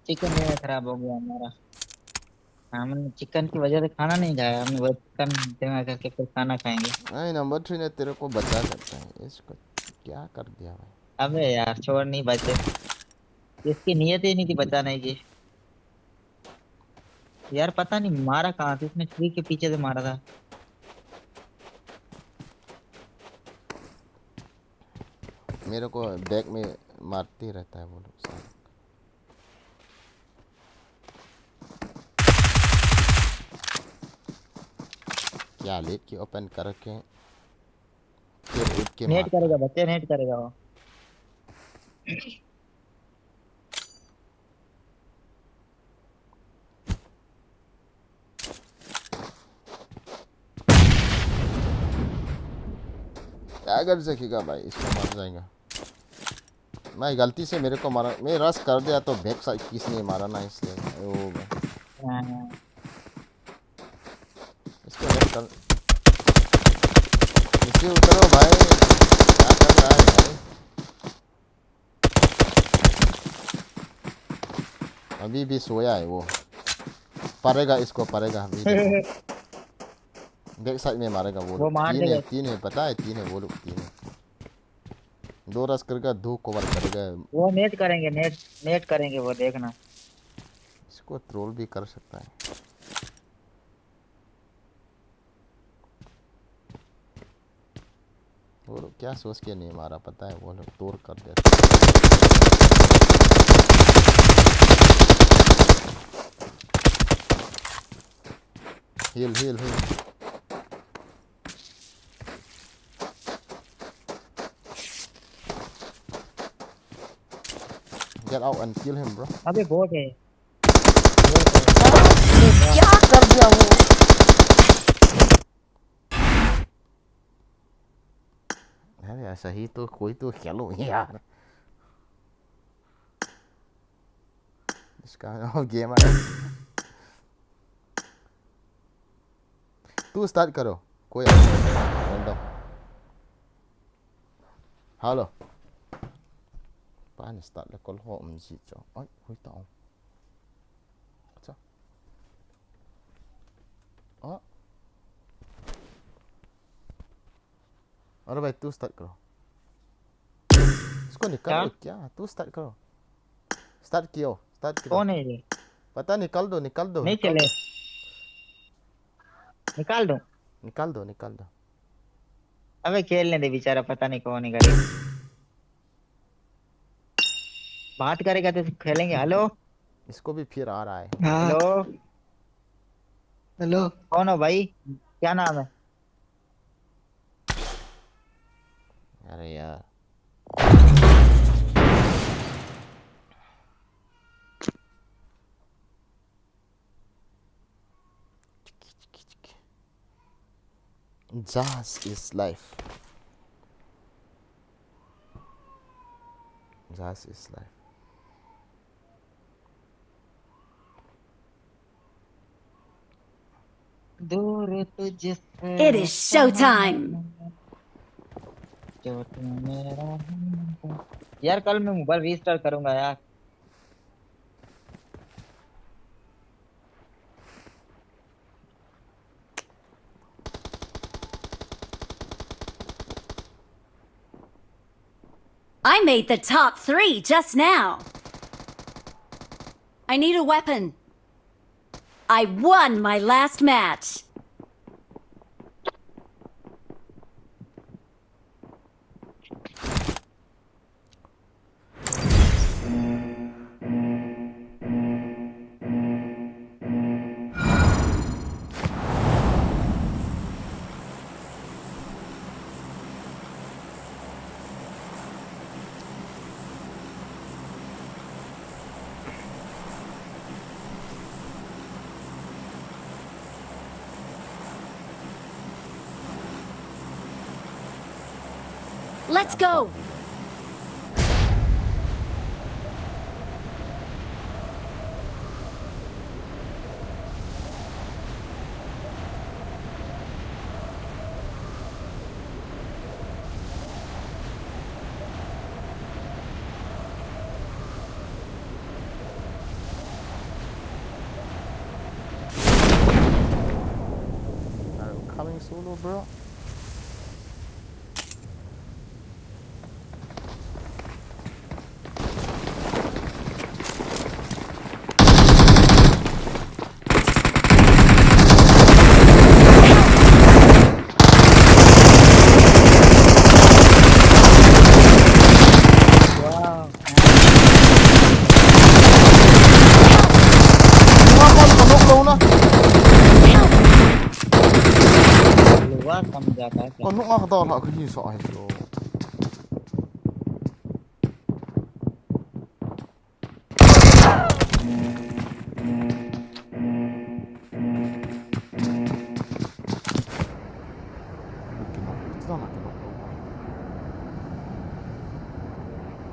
Chicken मेरा खराब हो गया हमारा। हमने chicken की वजह से खाना नहीं खाया, हमने बस चिकन जमा करके फिर खाना खाएंगे। नहीं, नंबर 3 ने तेरे को बचा सकता है। इसको क्या कर दिया भाई? अबे यार छोड़, नहीं बचे। इसकी नीयत ही नहीं थी बचाने की। यार पता नहीं मारा कहाँ से, इसने ट्री के पीछे से मारा था। मेरे को बैक में मारते रहता है वो लोग सारे। क्या लेट की ओपन करके फिर उठ के नेट मारता करेगा बच्चे, नेट करेगा वो। क्या कर सकेगा भाई? इसको मार जाएगा। मैं गलती से मेरे को मारा, मैं रश कर दिया तो बैक साइड किसने मारा ना, इसलिए वो इसको हेल्प कर। नीचे उतरो भाई, क्या कर रहा है भाई? अभी भी सोया है वो। पड़ेगा इसको, पड़ेगा अभी। बैक साइड में मारेगा वो लोग। तीन है पता है, 3 है वो लोग, 3 है। 2 रश करेगा, 2 कवर करेगा। वो नेट करेंगे, नेट करेंगे वो, देखना। इसको ट्रोल भी कर सकता है। वो लोग क्या सोच के नहीं मारा पता है? वो लोग तोड़ कर देते। Heal. Get out and kill him, bro. अबे बोट है। क्या कर दिया वो? अरे ऐसा ही तो कोई तो खेलो यार। इसका गेम है। तू स्टार्ट करो, कोई रैंडम। हेलो पानी start le kol ho umji cho ai hoi tao अच्छा अरे भाई तू स्टार्ट करो, इसको निकालो। क्या तू स्टार्ट करो? स्टार्ट कियो, स्टार्ट करो। कौन है ये? पता, निकाल दो नहीं चले, निकाल दो। अबे खेलने दे बेचारा, पता नहीं कौन है गाड़ी। बात करेगा तो खेलेंगे। हेलो, इसको भी फिर आ रहा है। हेलो कौन हो भाई, क्या नाम है? अरे यार Jazz is life. Jazz is life. दूर तुझसे It is showtime. जो तू मेरा है। यार कल मैं मोबाइल रीस्टार्ट करूंगा यार। I made the top 3 just now. I need a weapon. I won my last match. Let's go. I'm coming solo, bro. luar kamu jaga aja. Kon nuk ngak tau nak kerja soal itu.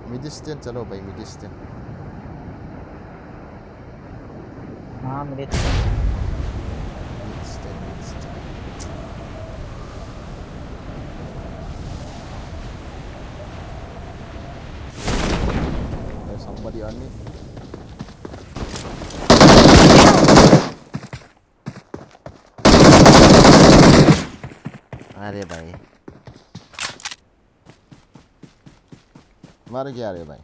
Mid-distance चलो भाई mid-distance. हाँ मेरे Mid-distance. There's somebody on me. अरे भाई मर गया रे भाई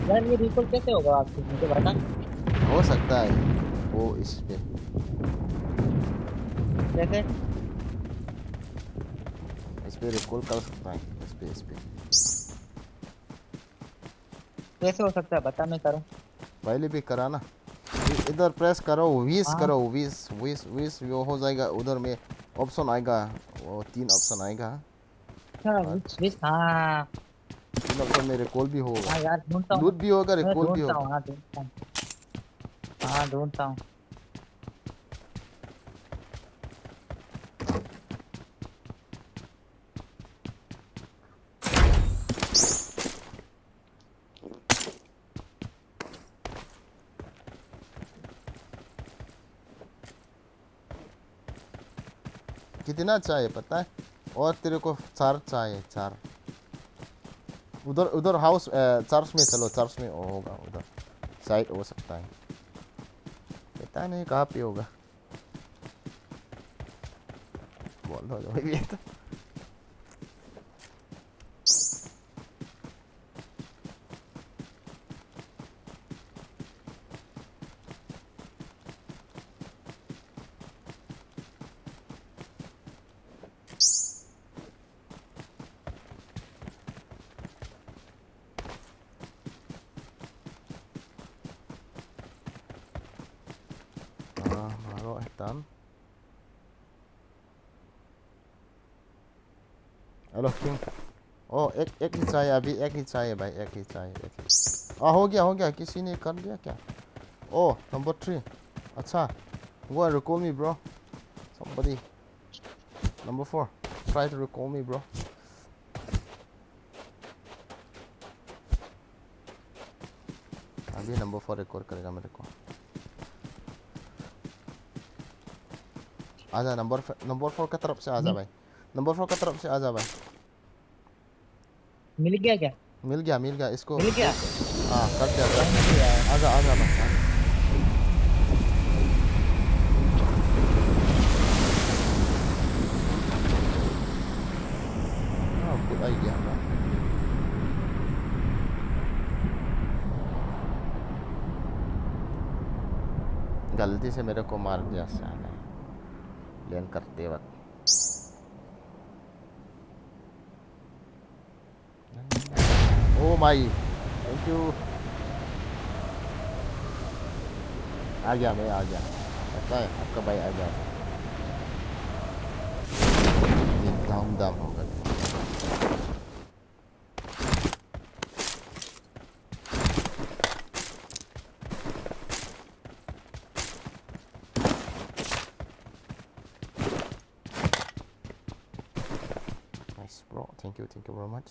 यार ये रिकॉल कैसे होगा आपको मुझे बता। हो सकता है वो इस पे कैसे रिकॉल कर सकता है इस पे कैसे हो सकता है बता मैं करूँ। पहले भी करा ना इधर प्रेस करो 20 करो 20 वो हो जाएगा उधर में ऑप्शन आएगा वो 3 ऑप्शन आएगा हाँ 20 हाँ 3 ऑप्शन में रिकॉल भी होगा हाँ यार ढूंढता हूँ लूट भी होगा मैं रिकॉल भी ढूंढता होगा हूँ हाँ ढूंढता हूँ कितना चाहिए पता है और तेरे को 4 चाहिए 4 उधर हाउस चर्च में चलो चर्च में होगा उधर साइड हो सकता है पता नहीं कहाँ पे होगा बोल दो जो भी है तो हेलो किंग ओ एक ही चाहिए अभी एक ही चाहिए भाई एक ही चाहिए हो गया किसी ने कर लिया क्या Oh, number 3. Acha. Go and recall me, bro. Somebody. Number 4. Try to recall me, bro. अभी number 4 रिकॉर्ड करेगा मेरे को. आजा नंबर 4 की तरफ से आजा भाई. नंबर 4 की तरफ से आजा भाई. मिल गया क्या? मिल गया इसको. मिल गया? हाँ कर दिया. आजा भाई. good idea bro. गलती से मेरे को मार दिया साला लैंड करते वक्त. ओ माई थैंक यू. आ गया पता है आपका भाई आ गया. दम हो गया. Nice bro, thank you very much.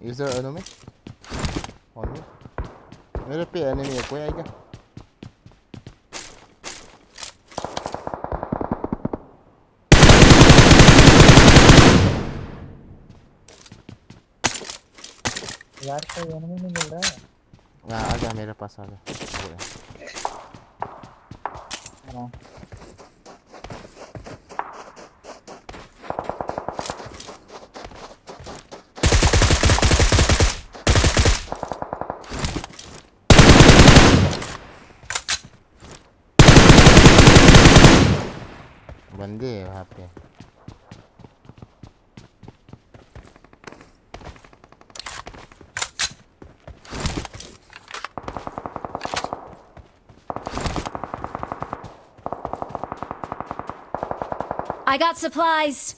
Is there enemy? On me? मेरे पे enemy है कोई आएगा? यार कोई एनिमी नहीं मिल रहा है. आजा मेरे पास आजा. हाँ. बंदे है वहाँ पे. I got supplies.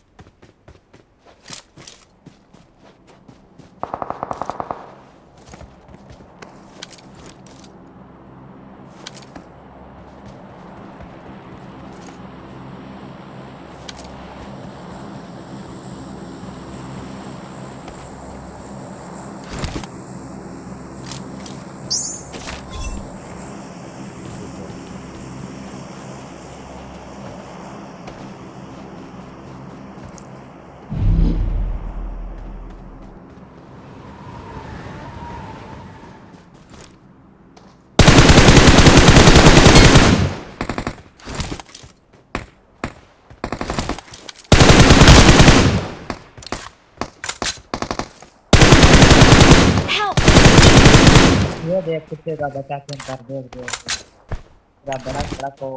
ये देख कितने ज्यादा कैप्टन कर दे बड़ा बड़ा को.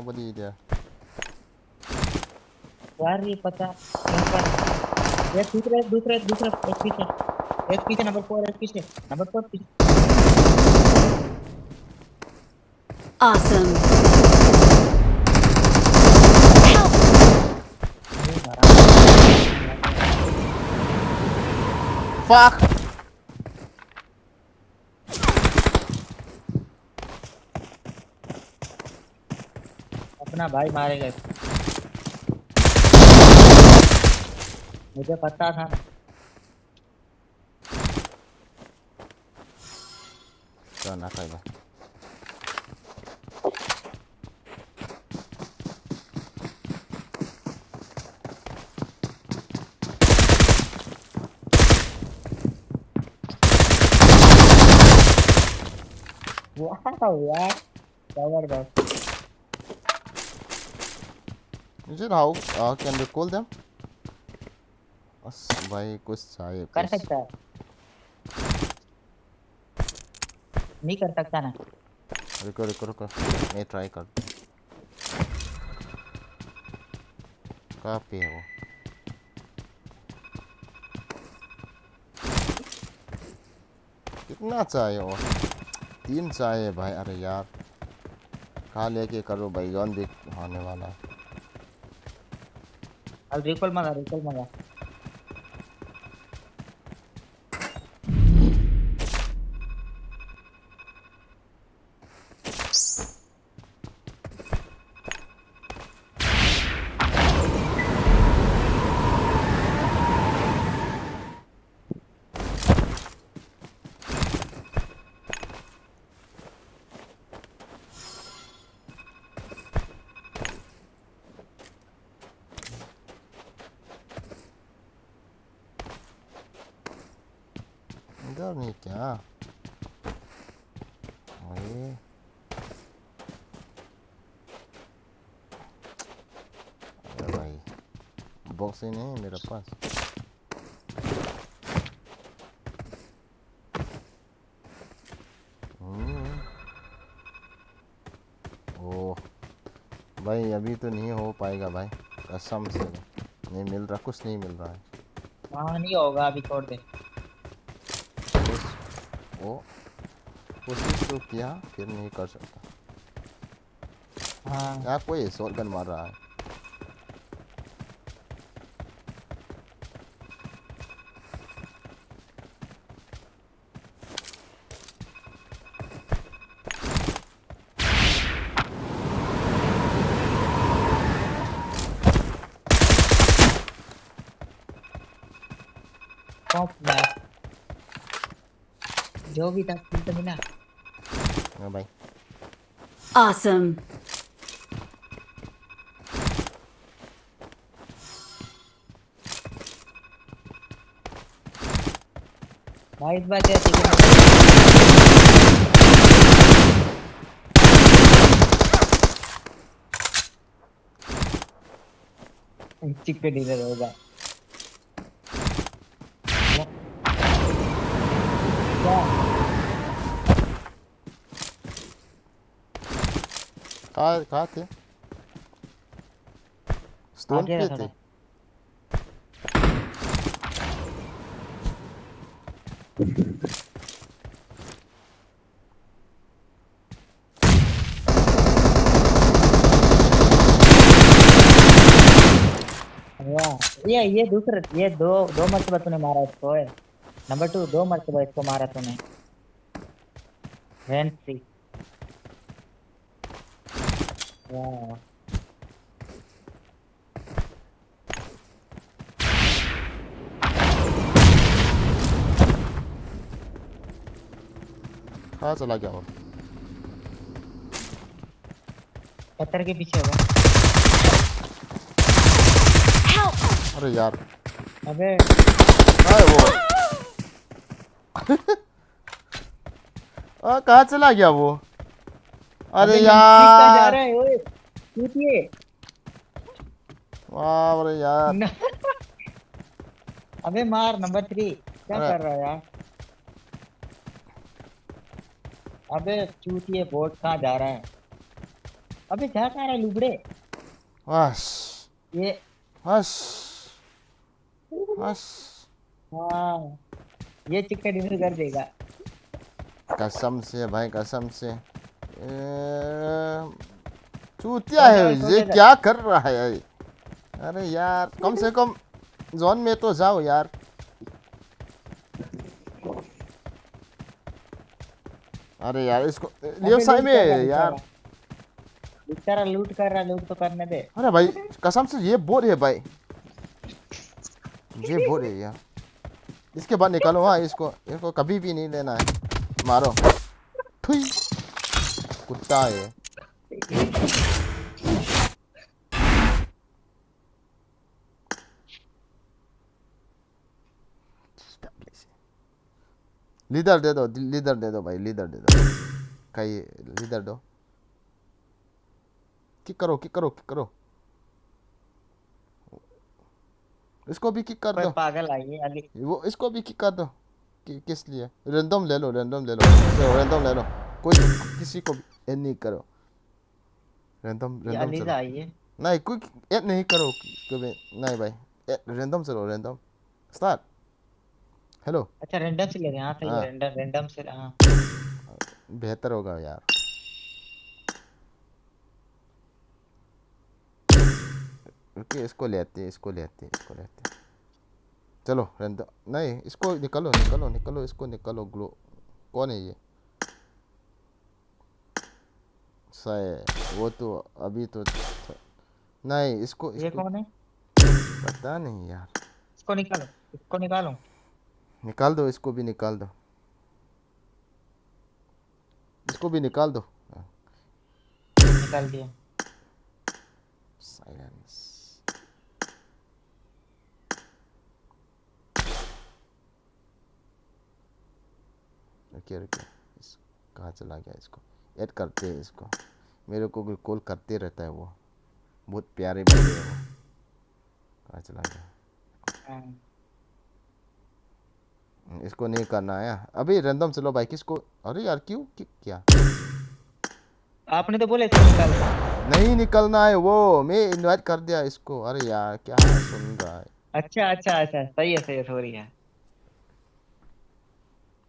nobody there. यार ये पता ये दूसरा एक पीछे नंबर 4 एक पीछे नंबर 4 पीछे Awesome. Fuck. अपना भाई मारेगा मुझे पता था Jangan nakal ba. वाह यार जबरदस्त Is it how can we call them? बस भाई कुछ चाहिए कर कुछ. सकता है नहीं कर सकता ना रुको मैं ट्राई कर कहाँ पे है वो कितना चाहिए वो 3 चाहिए भाई अरे यार कहाँ लेके करो भाई गन भी होने वाला है अब रिकॉल मंगा इधर नहीं क्या ओए अरे भाई बॉक्स ही नहीं है मेरे पास ओह भाई अभी तो नहीं हो पाएगा भाई कसम से नहीं मिल रहा कुछ नहीं मिल रहा है हाँ नहीं होगा अभी छोड़ दे ओ कोशिश तो किया फिर नहीं कर सकता हाँ यहाँ कोई शॉटगन मार रहा है टॉप मैच जो भी था किल तो मिला हाँ भाई Awesome. भाई इस बार क्या चिकन चिकन डिनर होगा क्या कहाँ थे स्टोन आगे पे रखा थे था। वाह ये दूसरा ये दो मरतबा तूने मारा इसको नंबर 2 2 मरतबा इसको मारा तूने रैंक 3 वाह कहाँ चला गया वो पत्थर के पीछे होगा अरे यार अबे कहाँ है वो कहाँ चला गया वो अरे अबे नजदीक का जा यार रहा है ओए टूटिए वाह अरे यार अबे मार नंबर 3 क्या अरे। कर रहा है यार अबे चूतिए बोट कहाँ जा रहा है अबे जा कहाँ रहा है लुबड़े? हस ये हस हस हाँ ये चिक्का डिनर कर देगा। कसम से भाई कसम से चूतिया है ये, क्या कर रहा है ये? अरे यार कम से कम जोन में तो जाओ यार। अरे यार इसको लेफ्ट साइड में यार। बेचारा लूट कर रहा, लूट तो करने दे। अरे भाई कसम से ये बोट है भाई, ये बोट है यार। इसके बाद निकालो। हाँ इसको कभी भी नहीं लेना है। मारो ठुई, कुत्ता है। लीडर दे दो, लीडर दे दो भाई, लीडर दे दो। कहीं लीडर दो। किक करो किक करो किक करो। इसको भी किक कर दो। पागल आई है आगे। वो इसको भी किक कर दो। किस लिए? रैंडम ले लो, रैंडम ले लो, रैंडम ले लो। कोई किसी को ऐड नहीं करो। रैंडम रैंडम चलो। नहीं कोई ऐड नहीं करो कभी। नहीं भाई रैंडम चलो, रैंडम स्टार्ट। हेलो। अच्छा रैंडम से ले रहे हैं। हाँ सही है, रैंडम रैंडम से। हाँ बेहतर होगा यार। ओके इसको लेते हैं, इसको लेते हैं, इसको लेते हैं। चलो रैंडम नहीं, इसको निकालो निकालो निकालो, इसको निकालो। ग्लो कौन है ये? वो तो अभी तो नहीं। इसको ये कौन है? पता नहीं यार। इसको निकालो, इसको निकालो। निकाल दो, इसको भी निकाल दो, इसको भी निकाल दो। निकाल दिया। साइलेंस। रुकिए रुकिए, इस कहाँ चला गया? इसको ऐड करते हैं। इसको मेरे को कॉल करते रहता है वो, बहुत प्यारे बंदे हैं वो। कहाँ चला गया? इसको नहीं करना है अभी। रैंडम चलो भाई। किसको? अरे यार क्यों क्या? आपने तो बोला इसको निकाल। नहीं निकलना है वो, मैं इनवाइट कर दिया इसको। अरे यार क्या सुन रहा है? अच्छा अच्छा अच्छा सही है सॉरी यार।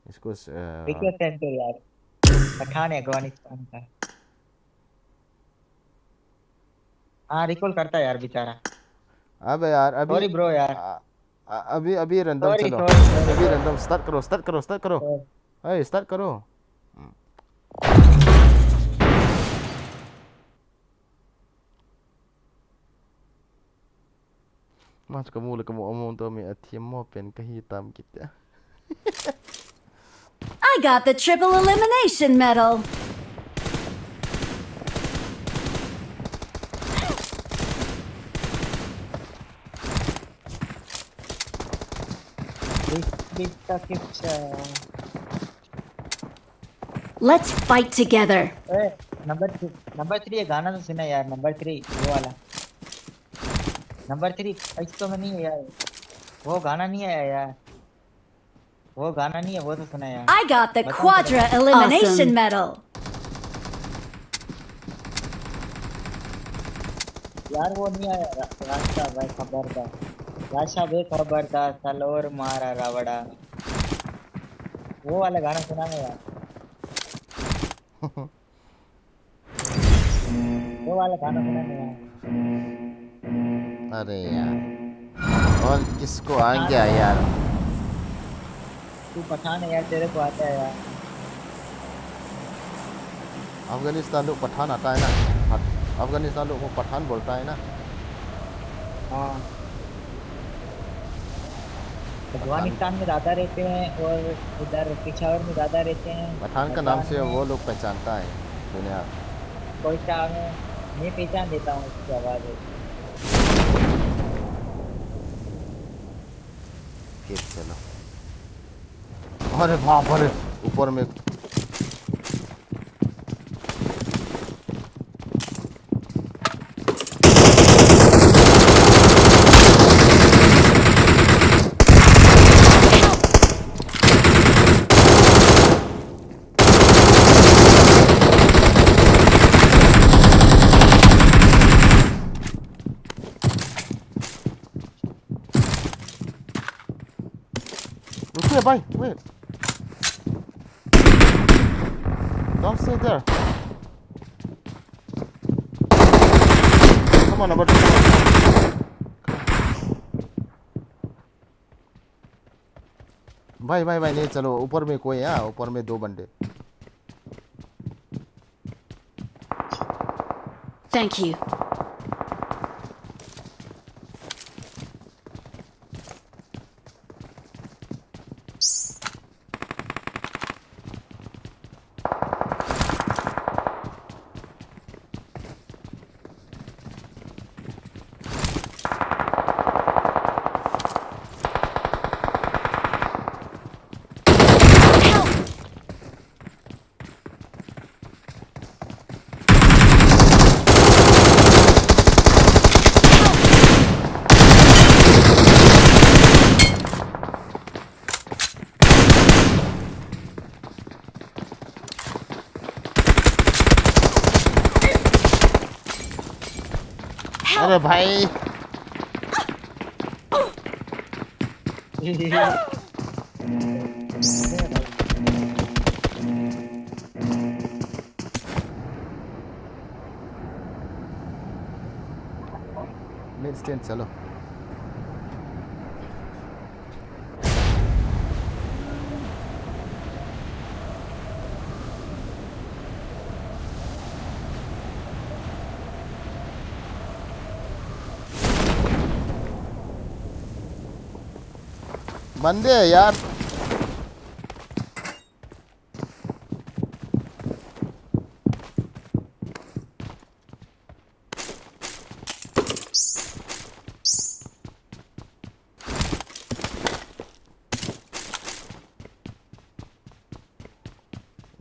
इसको रिक्वेस्ट सेंटर यार, पठान है अफगानिस्तान का। हाँ रिकॉल करता है यार बेचारा। अब यार अभी सॉरी ब्रो यार। अभी अभी रैंडम चलो। अभी रैंडम स्टार्ट करो, स्टार्ट करो, स्टार्ट करो। अरे स्टार्ट करो। Mas kamu omong tu may atiem mo pen kahitam kita. I got the triple elimination medal. Let's fight together. Number 3 गाना तो सुना यार। नंबर 3 वो वाला। नंबर 3 इसको में नहीं है यार। वो गाना नहीं है यार। वो गाना नहीं है, वो तो सुना यार। I got the quadra elimination medal. यार वो नहीं आया। रास्ता भाई खबरदार, राशा बे खबरदार, सलोर मारा रावड़ा। वो वाला गाना सुना है यार। वो वाला गाना सुना है यार। अरे यार और किसको आ गया यार? तू पठान है यार, तेरे को आता है यार। अफगानिस्तान लोग पठान आता है ना। अफगानिस्तान लोग को पठान बोलता है ना। हाँ अफगानिस्तान में ज़्यादा रहते हैं और इधर पिशावर में ज़्यादा रहते हैं। पठान का नाम से वो लोग पहचानता है दुनिया। कोयटा में मैं पहचान देता हूँ उसकी आवाज़। चलो। अरे बाप रे ऊपर में there, bye. Wait. Don't stay there. Come on, number 2. भाई भाई भाई नहीं चलो ऊपर में कोई है ऊपर में 2 बंदे Thank you. अरे भाई मिड स्टैंड चलो बंदे हैं यार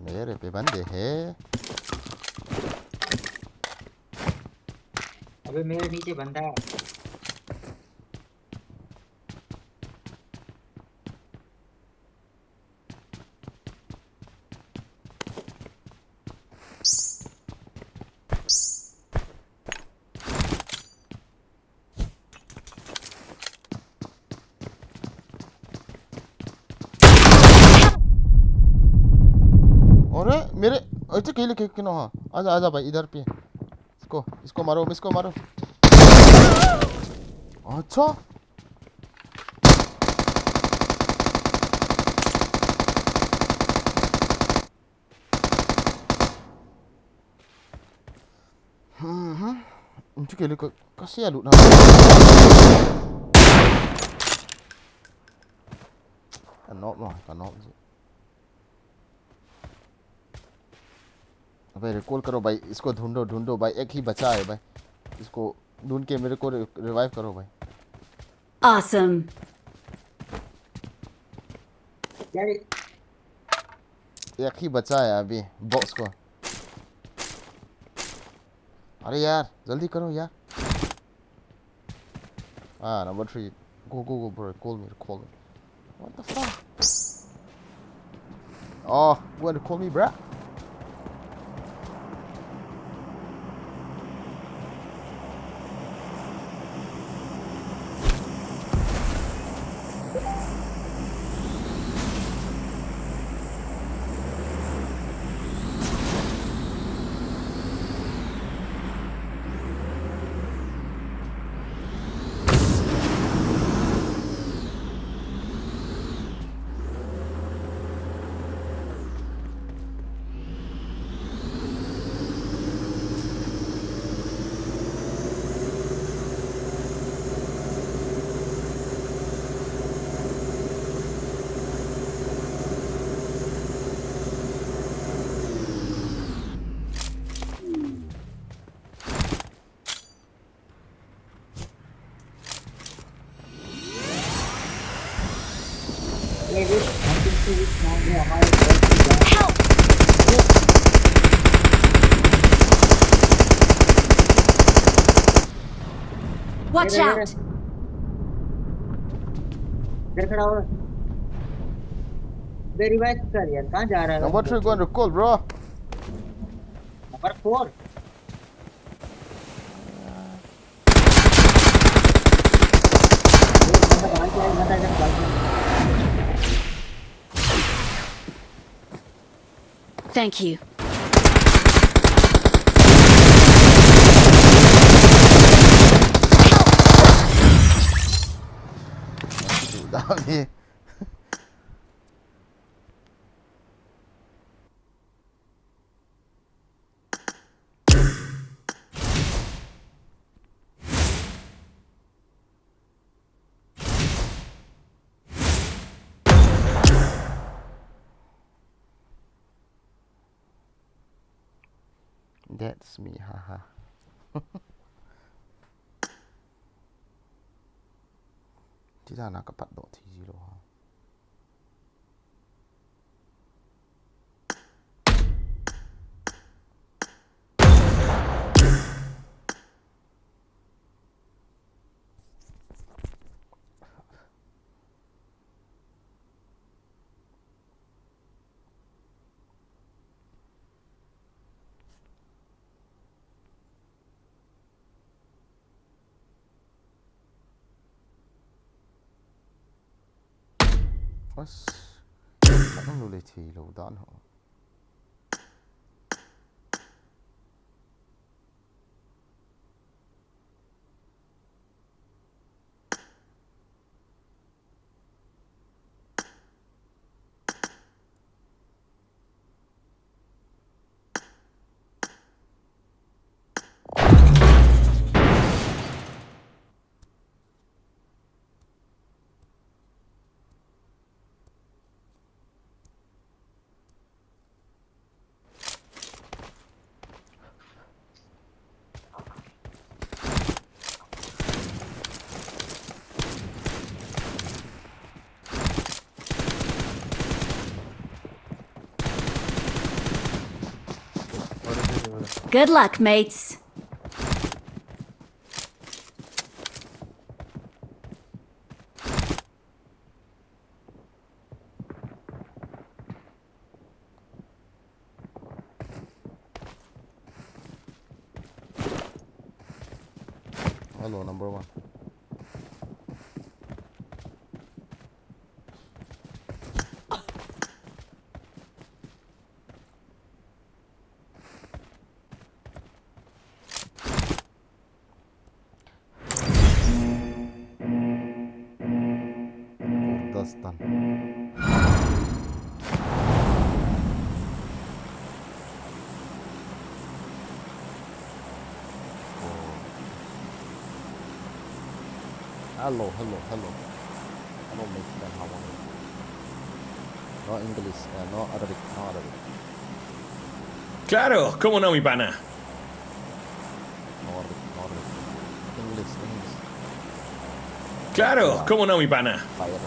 मेरे पे बंदे हैं अबे मेरे नीचे बंदा है मेरे अच्छा खेल के क्यों हाँ आजा आजा भाई इधर पे इसको मारो इसको मारो अच्छा Untuk kira kasih alut nama. Kanop जी भाई रिकॉल करो भाई इसको ढूंढो भाई एक ही बचा है भाई इसको ढूंढ के मेरे को रिवाइव करो भाई Awesome. एक ही बचा है अभी बॉक्स को अरे यार जल्दी करो यार number 3 go bro call me what the fuck oh you want to call me bruh Watch out. इधर खड़ा हो बे रिवाइव कर यार कहां जा रहा है number 3 going to call bro number 4 बंदा बाहर से आया बंदा इधर भाग Thank you. Chịu đau đi. That's me, haha. Chỉ ra là các bạn độ thì gì đâu hả? What's nó lưu thì lâu đó hả? Good luck, mates. Hello, number one. Kurdistan. Hello. I don't make that how no English, no Arabic. Claro, ¿cómo no, mi pana? No Arabic. English. Claro, ¿cómo no, mi pana? Virus.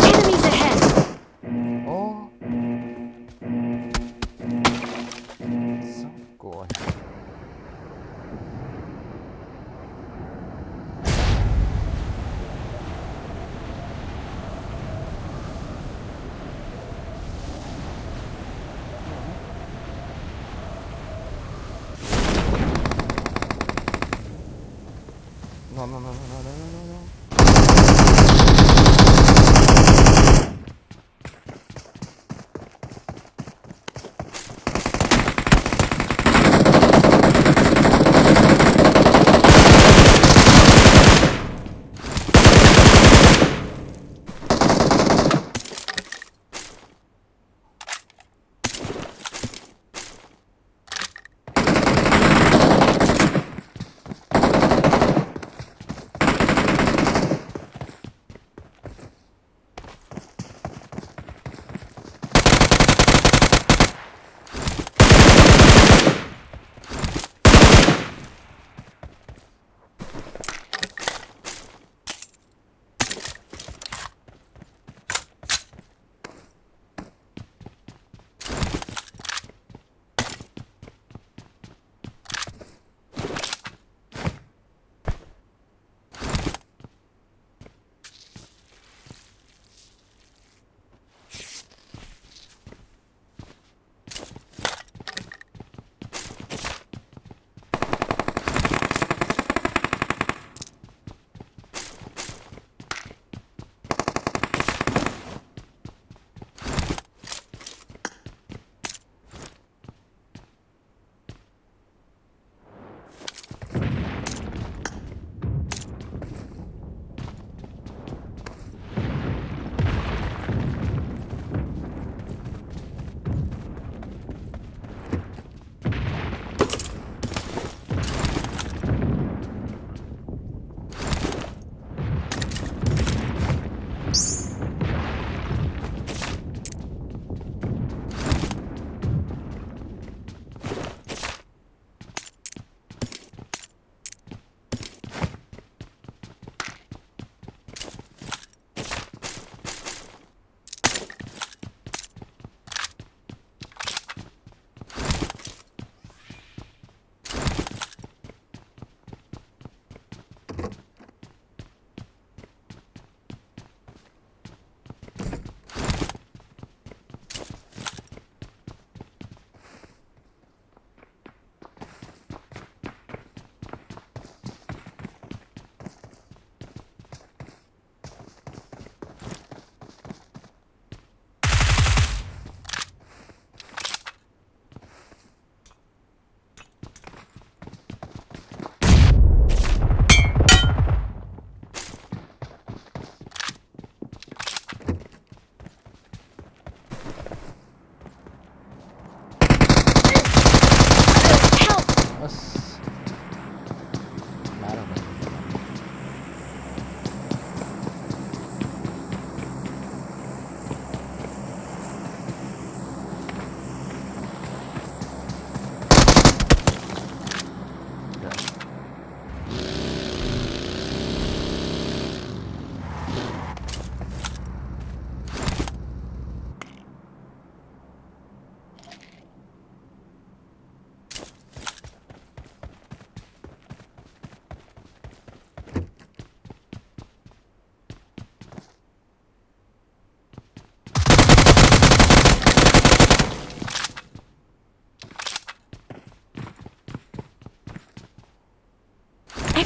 Enemies ahead. Oh. So good. No.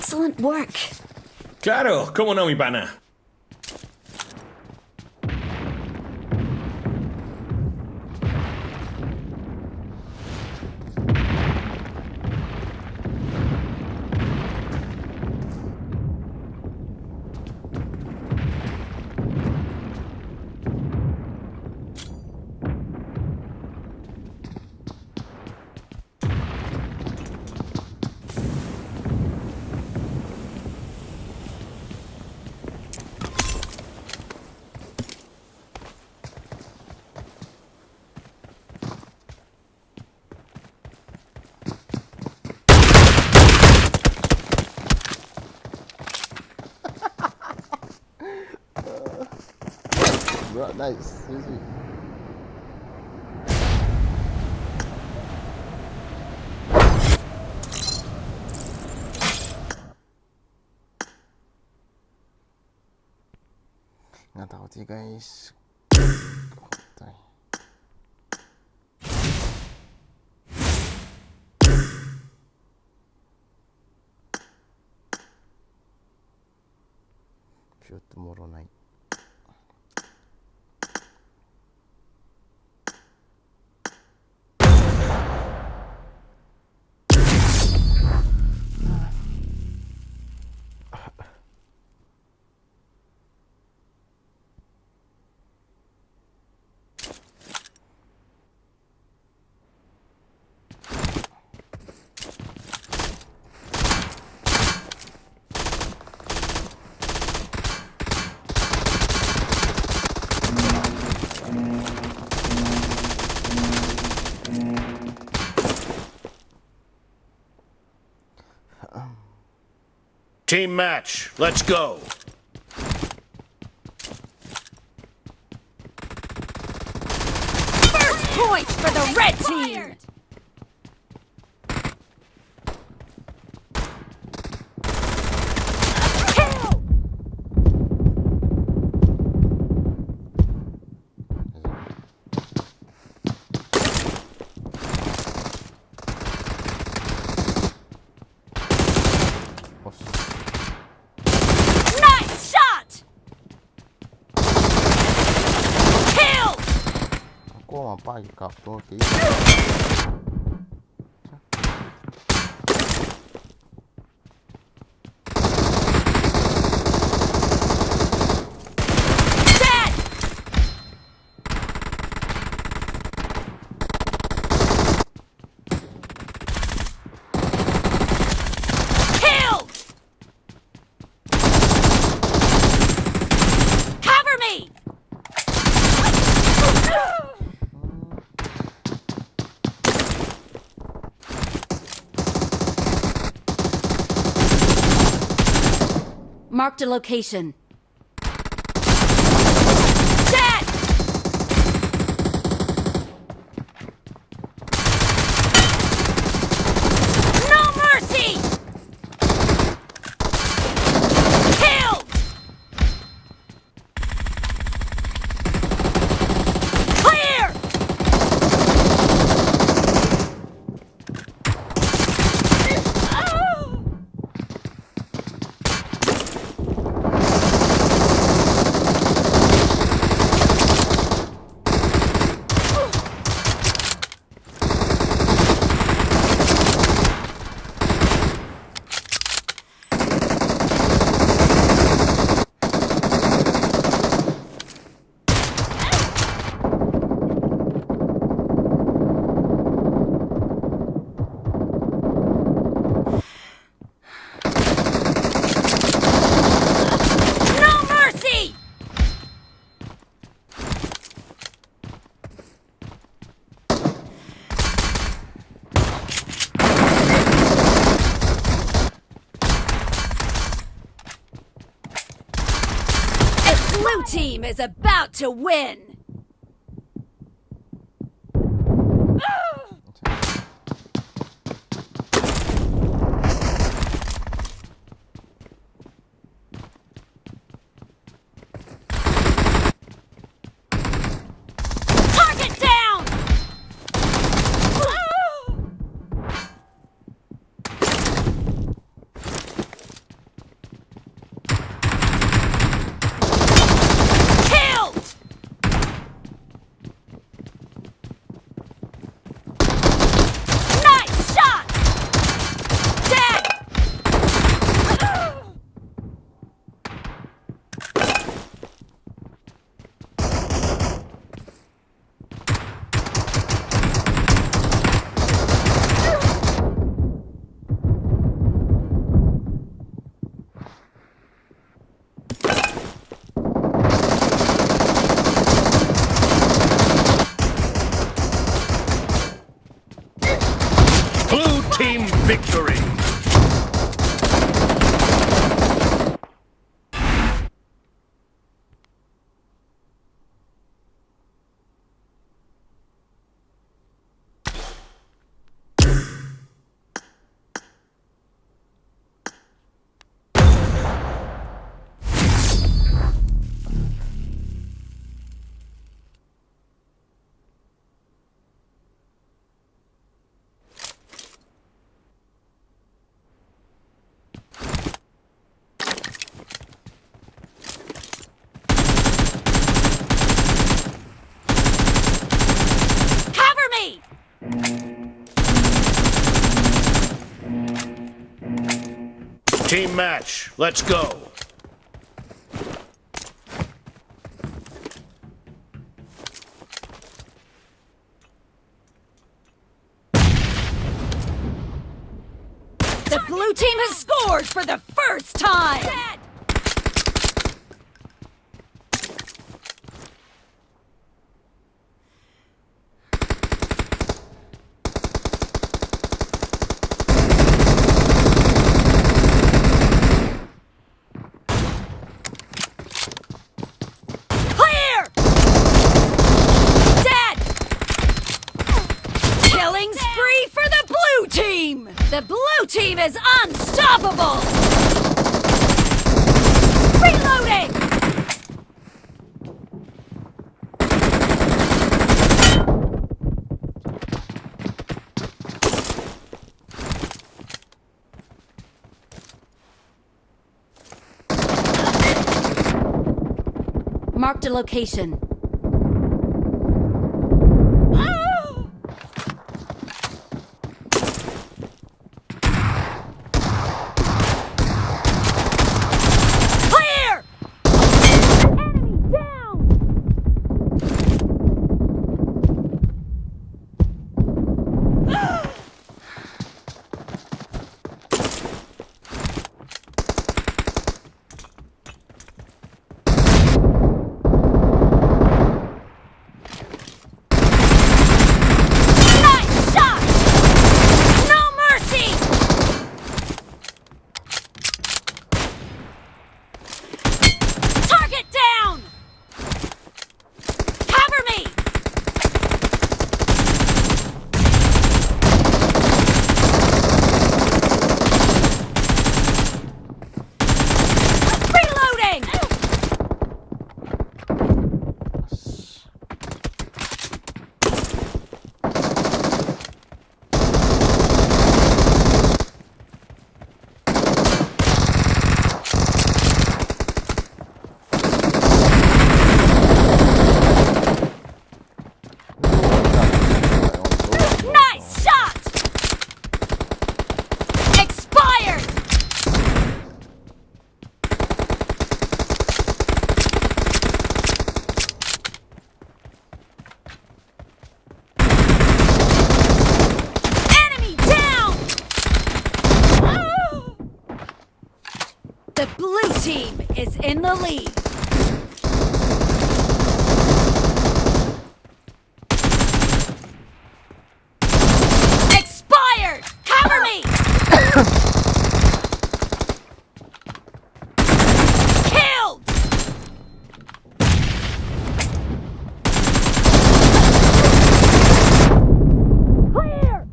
Excellent work. Claro, cómo no, mi pana. Bro, nice. Easy. Nggak tahu sih guys. Shoot tomorrow night. Team match, let's go. First point for the red team. Kill. Nice shot. Kill. Ako mapagkap to. Okay. Dead. Killed. Cover me. Marked a location. Dead! No mercy! Killed! Clear! No mercy! The blue team is about to win. Target down! Team match. Let's go. The blue team has scored for the first time! Dead. Clear! Dead! Killing spree for the blue team! The blue team is unstoppable! Reloading! Marked a location. Clear! Enemy down! Nice shot! No mercy! Target down! Cover me! Reloading! Nice shot! Expired! Enemy down! The blue team is in the lead. Expired! Cover me! Killed! Clear!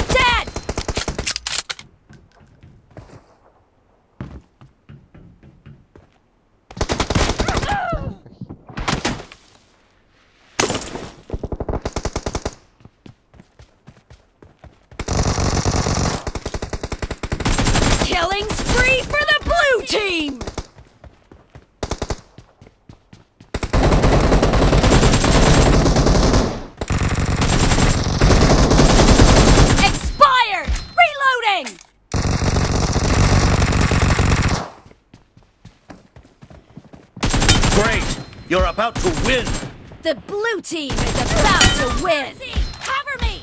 Dead! Killing spree for the blue team! Expired! Reloading! Great. You're about to win. The blue team is about to win! Cover me!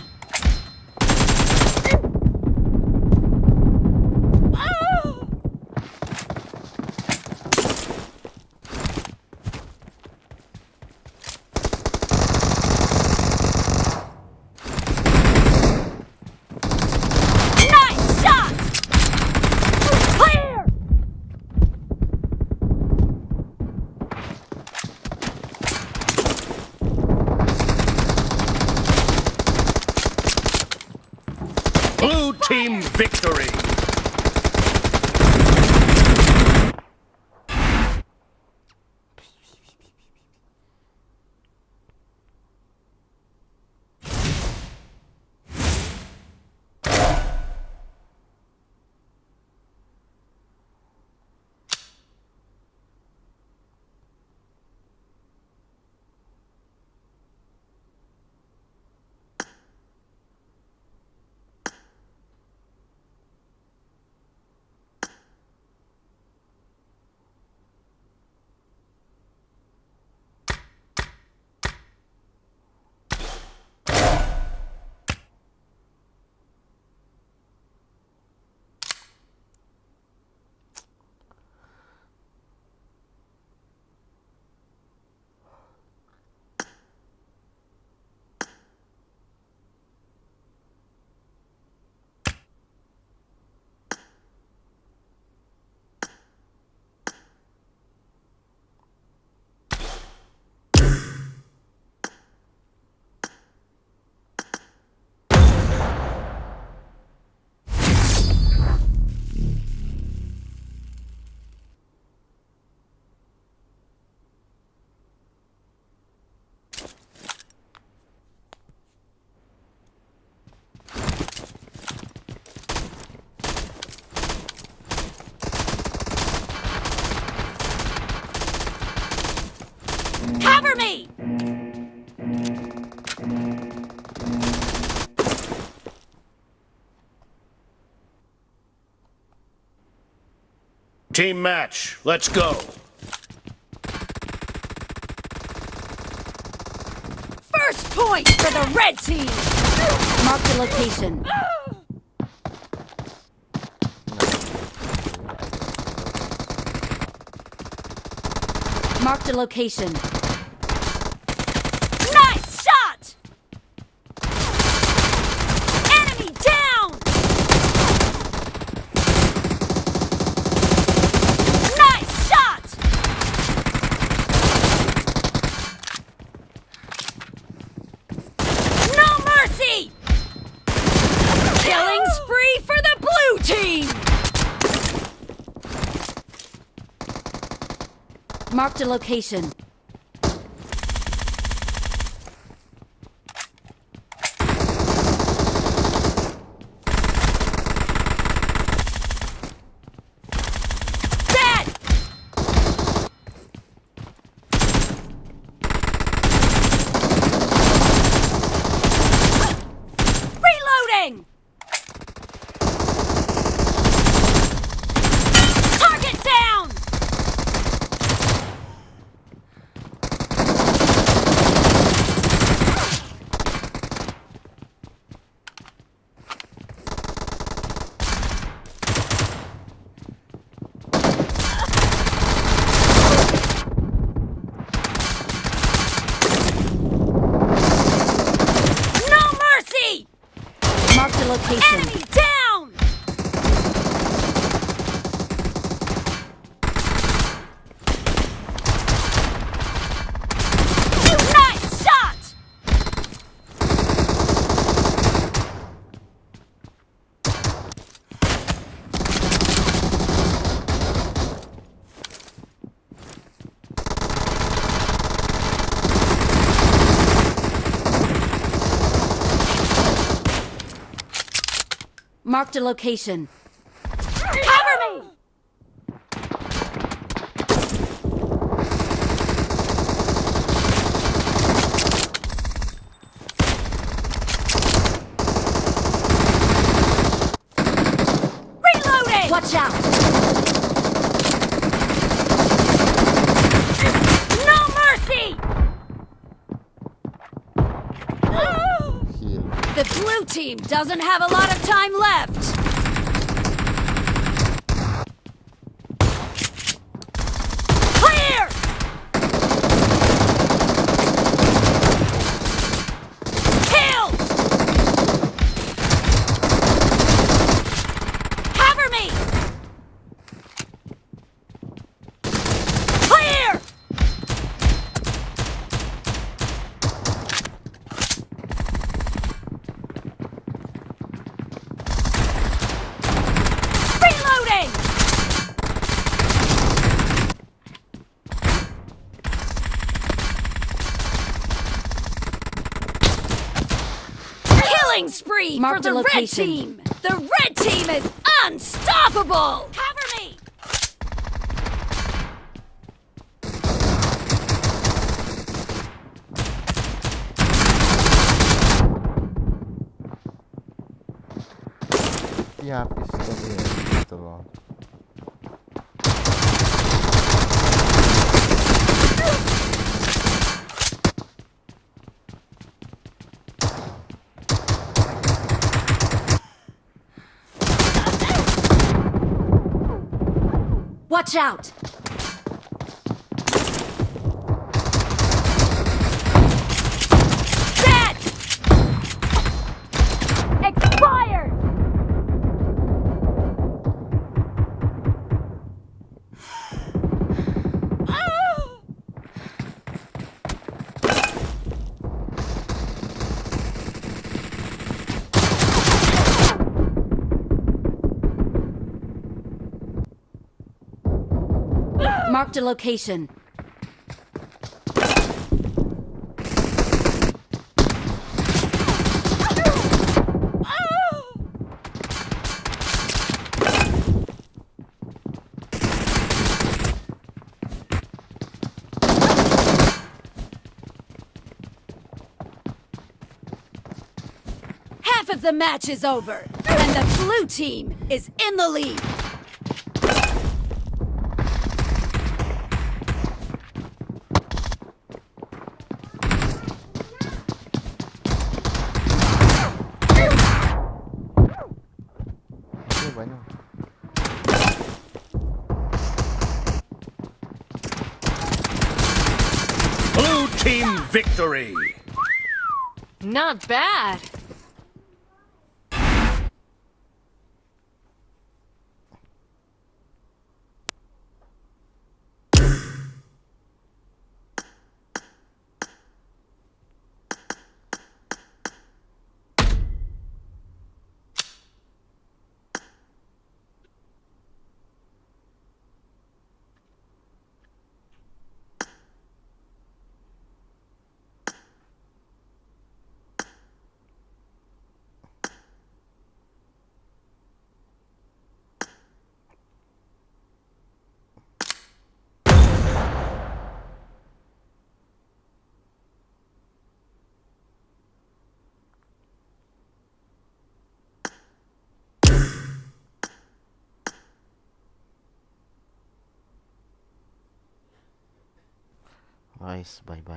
Nice shot! Clear! Blue team victory. team match. Let's go. First point for the red team. Mark the location. Mark the location. Nice shot! Enemy down! Nice shot! No mercy! Killing spree for the blue team! Marked a location. Dead! Reloading! Target down! No mercy! Mark the location. Enemy down! Nice shot! Marked a location. Cover me! Reloading! Watch out! No mercy! Heal. The blue team doesn't have a lot of time left. Clear! Killed! Cover me! Clear! Reloading! Killing spree for the red team! The red team is unstoppable! Cover me! Ya pistol ya gitu loh. Watch out! Dead! Expired! Marked a location. Half of the match is over, and the blue team is in the lead. team victory. Not bad. Guys, bye bye.